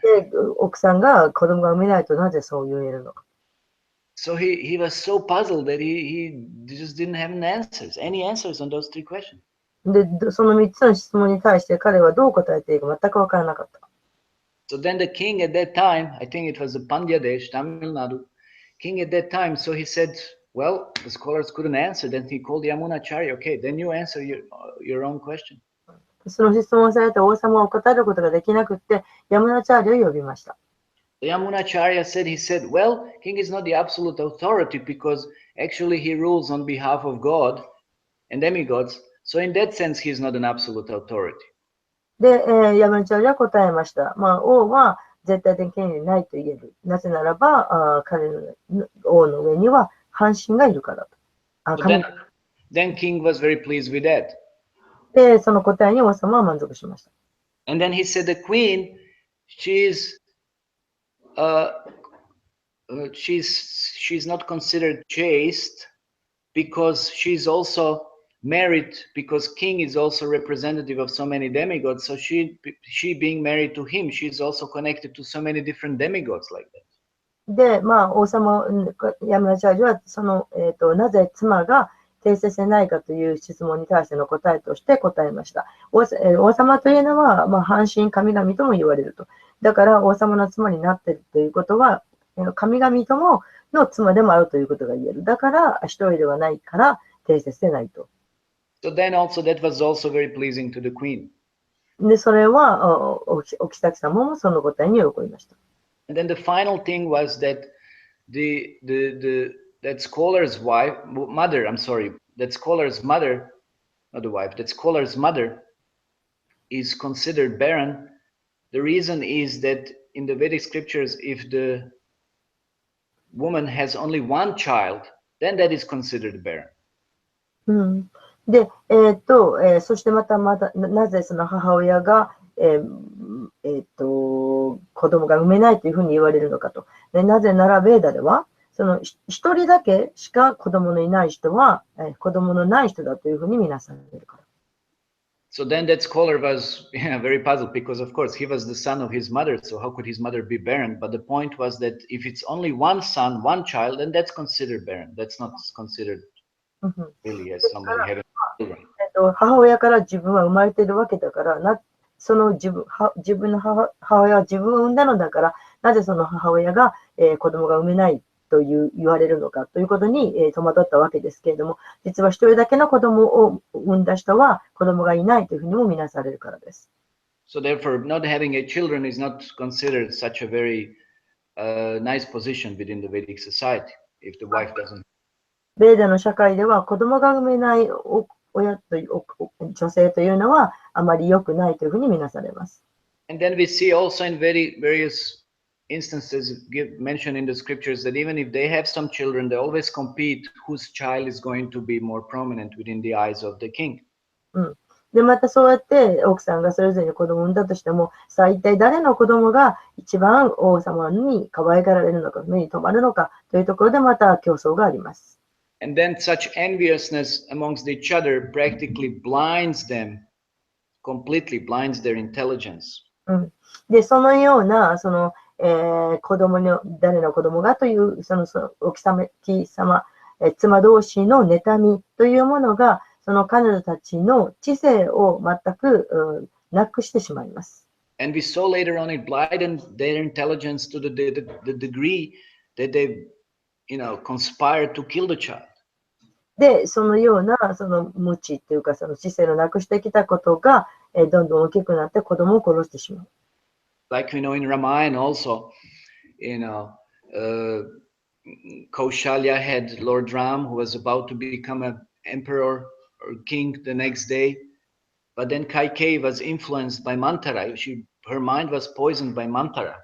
で、奥さんが子供が産めないとなぜそう言えるのか。So he was so puzzled that he just didn't have any answers on those three questions. で、その3つの質問に対して彼はどう答えていいか全く分からなかった。So then the king at that time, I think it was Bangladesh, Tamil Nadu, king at that time, so he said, well, the scholars couldn't answer. Then he called Yamunacharya. Okay, then you answer your own question. その質問をされた王様を答えることができなくって、ヤムナチャーリを呼びました。Yamunacharya said, well, king is not the absolute authority because actually he rules on behalf of God and demigods. So in that sense, he is not an absolute authority. で、ヤムナチャーリは答えました。王は絶対的権利ないと言える。なぜならば、彼の王の上には半身がいるからと。Then king was very pleased with that. で、その答えに王様は満足しました。And then he said, the queen, she's not considered chaste because she's also married, because king is also representative of so many demigods. So she being married to him, she's also connected to so many different demigods like that. で、王様、ヤムナチャーリはなぜ妻が定説でないかという質問に対しての答えとして答えました。王様というのは、半身神々とも言われると。だから王様の妻になっているということは、神々ともの妻でもあるということが言える。だから一人ではないから定説でないと。So then also that was also very pleasing to the queen. で、それはお妃様もその答えに喜びました。And then the final thing was that that scholar's mother, that scholar's mother, not the wife, that scholar's mother is considered barren. The reason is that in the Vedic scriptures, if the woman has only one child, then that is considered barren. で、そしてまたなぜその母親が、子供が産めないというふうに言われるのかと。なぜならベーダでは、その一人だけしか子供のいない人は、子供のない人だというふうに見なされるから。So then that scholar was very puzzled because, of course, he was the son of his mother. So how could his mother be barren? But the point was that if it's only one son, one child, then that's considered barren. That's not considered really as somebody having children. 母親から自分は生まれているわけだから、その自分の母親は自分を産んだのだから、なぜその母親が、子供が産めないと言われるのかということに、戸惑ったわけですけれども、実は一人だけの子供を産んだ人は子供がいないというふうにも見なされるからです。So therefore, not having a children is not considered such a very nice position within the Vedic society if the wife doesn't. ベーダの社会では子供が産めない女性というのはあまり良くないというふうに見なされます。And then we see also in various instances mentioned in the scriptures that even if they have some children, they always compete whose child is going to be more prominent within the eyes of the king. で、またそうやって奥さんがそれぞれに子供を産んだとしても、さあ一体誰の子供が一番王様に可愛がられるのか、目に留まるのかというところでまた競争があります。And then such enviousness amongst each other practically completely blinds their intelligence. で、そのような、子供の、誰の子供がという、お妃様、妻同士の妬みというものが、その彼女たちの知性を全くなくしてしまいます。And we saw later on it blinded their intelligence to the degree that they, conspired to kill the child. で、そのような、無知というか、その知性をなくしてきたことが、どんどん大きくなって子供を殺してしまう。Like we know in Ramayana also, Kaushalya had Lord Ram who was about to become an emperor or king the next day. But then Kaikeyi was influenced by Mantara. Her mind was poisoned by Mantara.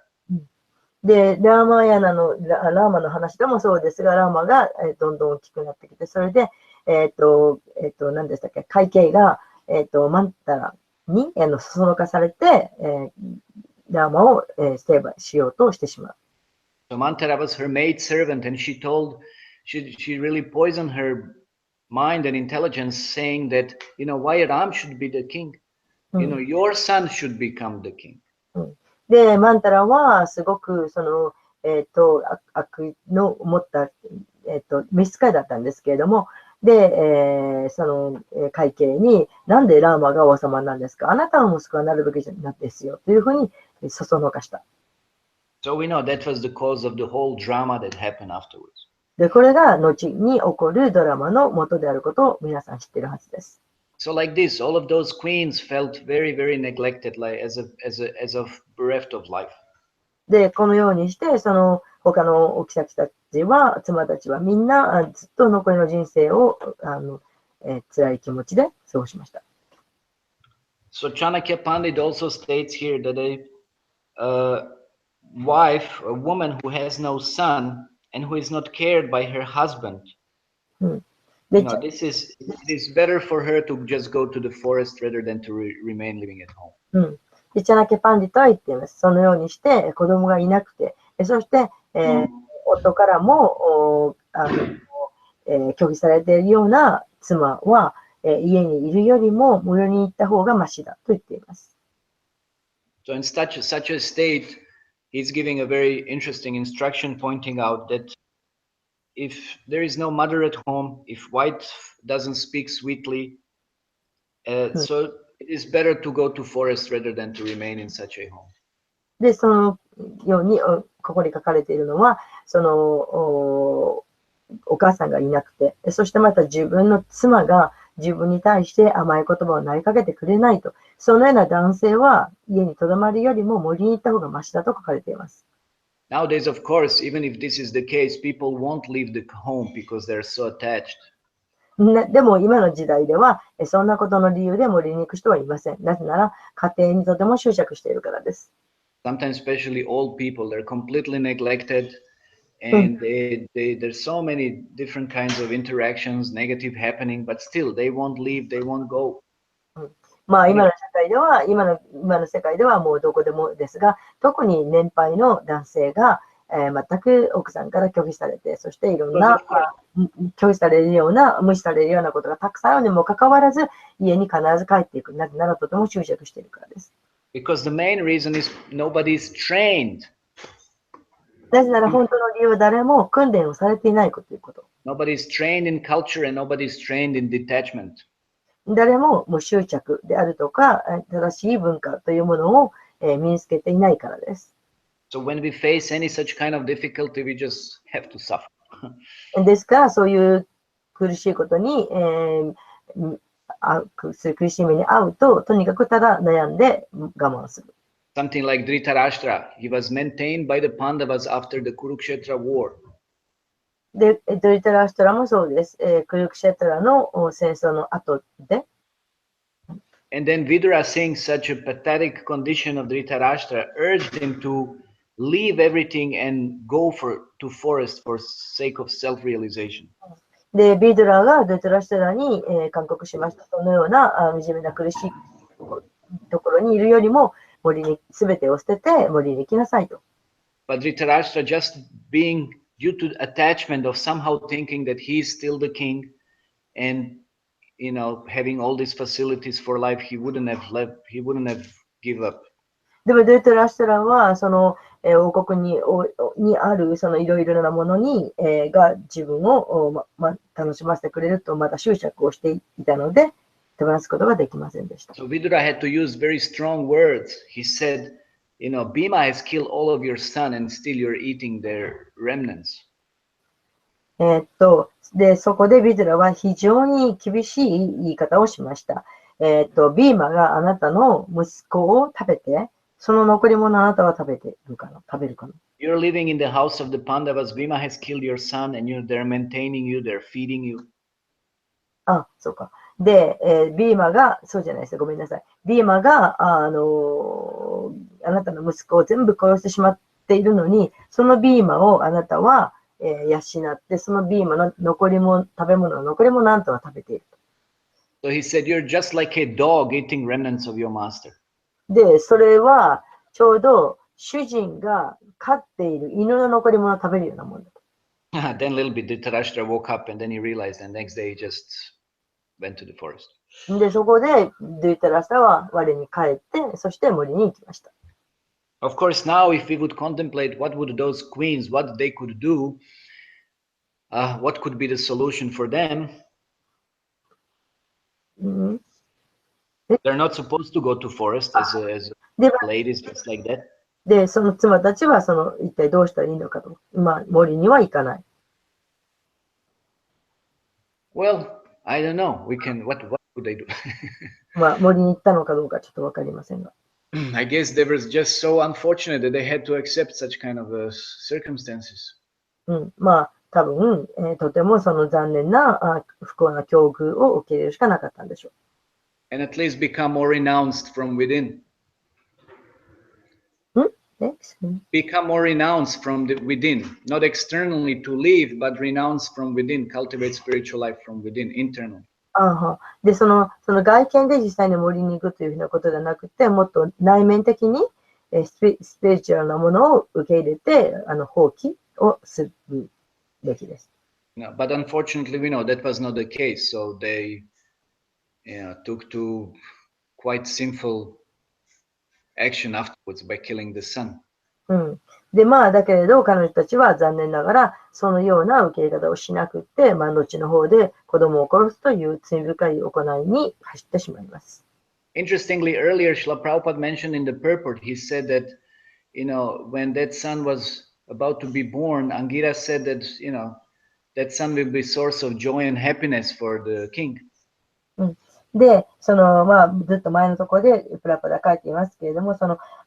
で、ラーマヤナの、ラーマの話でもそうですが、ラーマが、どんどん大きくなってきて、それで、何でしたっけ、会計が、マンタラに、そそのかされて、ラーマを、成敗しようとしてしまう。So Mantara was her maid servant, and she really poisoned her mind and intelligence, saying that, why Ram should be the king? Your son should become the king. で、マンタラはすごくその、悪の持った、召使いだったんですけれども、で、その会計に、なんでラーマが王様なんですか、あなたの息子はなるべきじゃないですよというふうにそそのかした。So we know that was the cause of the whole drama that happened afterwards. で、これが後に起こるドラマの元であることを皆さん知っているはずです。So like this, all of those queens felt very, very neglected, like as of bereft of life. で、このようにして、その他のお妃たちは、妻たちはみんなずっと残りの人生を辛い気持ちで過ごしました。So Chanakya Pandit also states here that a wife, a woman who has no son and who is not cared by her husband, it is better for her to just go to the forest rather than to remain living at home. で、チャナケパンディトは言っています。そのようにして子供がいなくて、そして、夫からも拒否されているような妻は、家にいるよりも森に行った方がマシだと言っています。So in such a state, he's giving a very interesting instruction, pointing out that if there is no mother at home, if wife doesn't speak sweetly, so it is better to go to forest rather than to remain in such a home. で、そのようにここに書かれているのは、そのお母さんがいなくて、そしてまた自分の妻が自分に対して甘い言葉を投げかけてくれないと、そのような男性は家にとどまるよりも森に行った方がマシだと書かれています。Nowadays, of course, even if this is the case, people won't leave the home because they're so attached. でも今の時代では、そんなことの理由で森に行く人はいません。なぜなら家庭にとても執着しているからです。Sometimes, especially old people, they're completely neglected, and there's so many different kinds of interactions, negative happening, but still they won't leave, they won't go. まあ今の世界ではもうどこでもですが、特に年配の男性が、全く奥さんから拒否されて、そしていろんな拒否されるような、無視されるようなことがたくさんあるにもかかわらず、家に必ず帰っていく。なぜならとても執着しているからです。Because the main reason is nobody's trained. なぜなら本当の理由は誰も訓練をされていないということ。Nobody's trained in culture and nobody's trained in detachment. 誰も無執着であるとか、正しい文化というものを身につけていないからです。So when we face any such kind of difficulty, we just have to suffer. ですから、そういう苦しいことに、苦しみに遭うと、とにかくただ悩んで我慢する。Something like Dhritarashtra, he was maintained by the Pandavas after the Kurukshetra war. で、ドリタラシトラもそうです。クルクシェトラの戦争の後で。And then Vidura, seeing such a pathetic condition of Dhritarashtra, urged him to leave everything and go to forest for sake of self-realization. で、ビドラがドリタラシトラに、勧告しました。そのような惨めな苦しいところにいるよりも、森に全てを捨てて森に行きなさいと。But Dhritarashtra, just being due to attachment of somehow thinking that he is still the king and having all these facilities for life, he wouldn't have give up. でもドリタラシトラはその、王国にあるそのいろいろなものに、が自分を、楽しませてくれるとまた執着をしていたので手放すことができませんでした。So Vidura had to use very strong words. He said, Bhima has killed all of your son and still you're eating their remnants. で、そこでビドラは非常に厳しい言い方をしました。ビーマがあなたの息子を食べて、その残り物あなたは食べるかな。You're living in the house of the Pandavas. Bhima has killed your son and they're maintaining you, they're feeding you. そうか。で、ビーマが、そうじゃないですよ、ごめんなさい。ビーマが、あなたの息子を全部殺してしまっているのに、そのビーマをあなたは、養って、そのビーマの残りも、食べ物の残りもなんとは食べている。So he said, you're just like a dog eating remnants of your master. で、それは、ちょうど、主人が飼っている犬の残り物を食べるようなもんだと。Then a little bit, Dhritarashtra woke up and then he realized, and next day he just went to the forest. で、そこで、ドゥイタラサは我に帰って、そして森に行きました。Of course, now if we would contemplate what would those queens, what they could do, what could be the solution for them? うん、 They're not supposed to go to forest as で、 ladies, just like that. で、その妻たちは、一体どうしたらいいのかと。まあ、森には行かない。Well, I don't know. What would they do? まあ、森に行ったのかどうかちょっとわかりませんが。I guess they were just so unfortunate that they had to accept such kind of circumstances. うん、まあ、多分、とてもその残念な不幸な境遇を受け入れるしかなかったんでしょ And at least become more renounced from within. う。んえ Become more renounced from the within, not externally to live, but renounce from within, cultivate spiritual life from within, internally. で、その外見で実際に森に行くというふうなことではなくて、もっと内面的にスピリチュアルなものを受け入れて、放棄をするべきです。No, but unfortunately, we know that was not the case. So they took to quite sinful action afterwards by killing the son. うん。で、まあ、だけれど、彼女たちは残念ながら、そのような受け入れ方をしなくって、まあ、後の方で子供を殺すという罪深い行いに走ってしまいます。Interestingly, earlier, Srila Prabhupada mentioned in the purport, he said that, when that son was about to be born, Angira said that, that son will be source of joy and happiness for the king. うん、で、まあ、ずっと前のところでプラパラ書いていますけれども、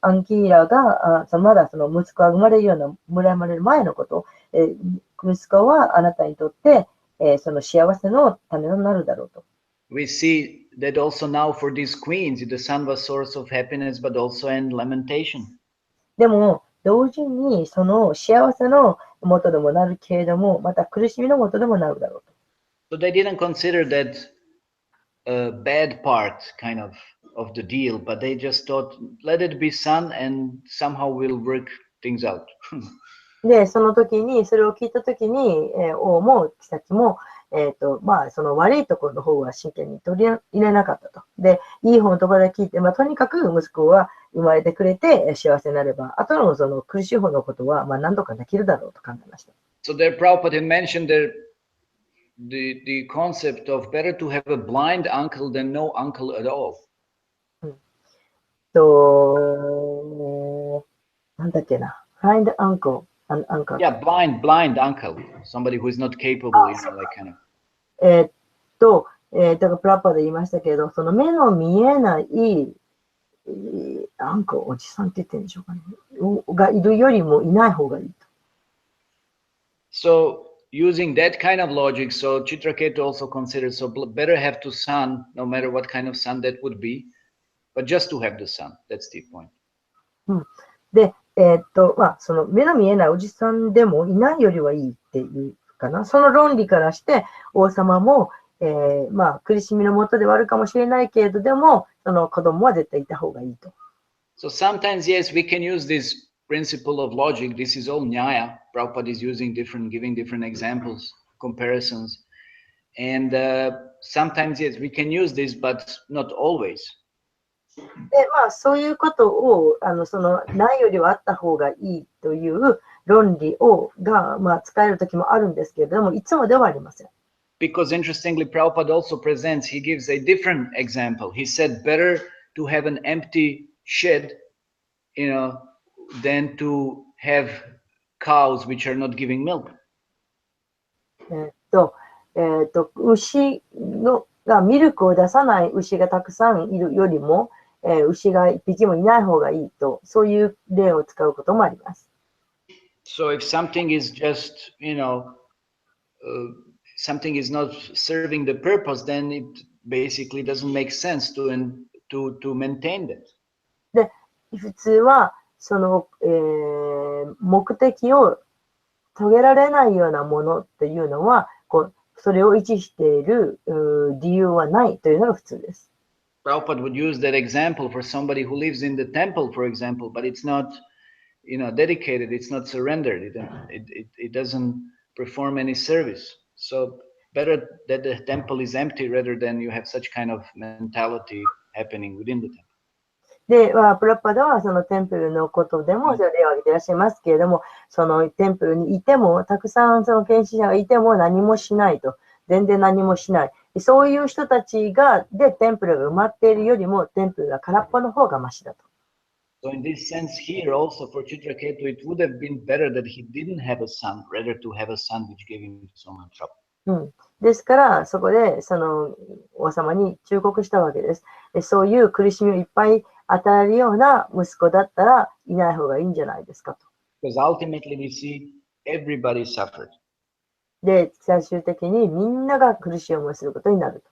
アンキーラが、まだ息子が生まれるような、生まれる前のこと、息子はあなたにとって、その幸せのためになるだろうと。We see that also now for these queens, the son was source of happiness, but also in lamentation. でも、同時にその幸せの元でもなるけれども、また苦しみの元でもなるだろうと。So they didn't consider that a bad part kind of the deal, but they just thought, let it be son and somehow we'll work things out. で、その時に、それを聞いた時に、王も妃も、まあ、その悪いところの方は真剣に取り入れなかったと。で、いい方のところで聞いて、まあ、とにかく息子は生まれてくれて幸せになれば、あとのその苦しい方のことは、まあ、何とかできるだろうと考えました。So there, Prabhupada had mentioned the concept of better to have a blind uncle than no uncle at all. なんだっけな。blind uncle. Yeah, blind uncle. Somebody who is not capable, like kind of. だからプラッパで言いましたけど、その目の見えないアンコ、おじさんって言ってるんでしょうかね。がいるよりもいない方がいいと。So using that kind of logic, so Chitraketu also considered, so better have two son, no matter what kind of son that would be, but just to have the son. That's the point. で、まあ、その目の見えないおじさんでもいないよりはいいっていうかな。その論理からして、王様も、まあ、苦しみのもとではあるかもしれないけれど、でも、その子供は絶対いた方がいいと。So sometimes, yes, we can use this principle of logic. This is all Nyaya. Prabhupada is using giving different examples, comparisons. And sometimes, yes, we can use this, but not always. で、まあ、そういうことを、ないよりはあった方がいいという論理が、まあ、使える時もあるんですけれども、いつもではありません。Because interestingly, Prabhupada also presents, he gives a different example. He said, better to have an empty shed, than to have cows which are not giving milk. 牛がミルクを出さない牛がたくさんいるよりも、牛が一匹もいない方がいいと、そういう例を使うこともあります。So if something is just, something is not serving the purpose, then basically doesn't make sense to maintain that. で、普通は、その、目的を遂げられないようなものっていうのは、それを維持している理由はないというのが普通です。Prabhupada would use that example for somebody who lives in the temple, for example, but it's not, dedicated, it's not surrendered, it doesn't perform any service. So better that the temple is empty rather than you have such kind of mentality happening within the temple. で、プラッパダはそのテンプルのことでも、例を挙げていらっしゃいますけれども、そのテンプルにいても、たくさんその献身者がいても何もしないと。全然何もしない。そういう人たちでテンプルが埋まっているよりも、テンプルが空っぽの方がマシだと。So in this sense here also for Chitraketu, it would have been better that he didn't have a son, rather to have a son which gave him so much trouble. ですから、そこでその王様に忠告したわけです。そういう苦しみをいっぱい与えるような息子だったらいない方がいいんじゃないですかと。Because ultimately we see everybody suffered. で、最終的にみんなが苦しい思いすることになる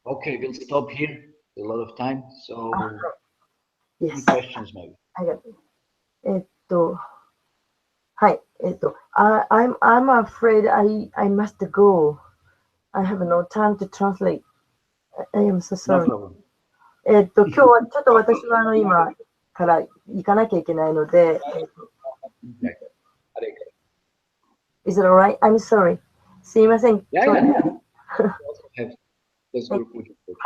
と。Okay, we'll stop here. A lot of time. So, Yes. questions maybe. ありがとう。はい。I'm afraid I must go. I have no time to translate. I am so No sorry. problem. 今日はちょっと私は今から行かなきゃいけないので、Is it alright? I'm sorry. すいません。Yeah, は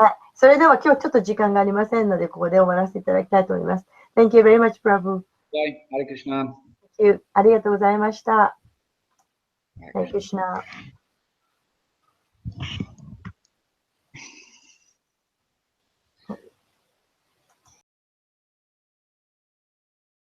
い。それでは今日ちょっと時間がありませんので、ここで終わらせていただきたいと思います。Thank you very much, Prabhu. Bye. Hare Krishna. Thank you. ありがとうございました。Hare Krishna.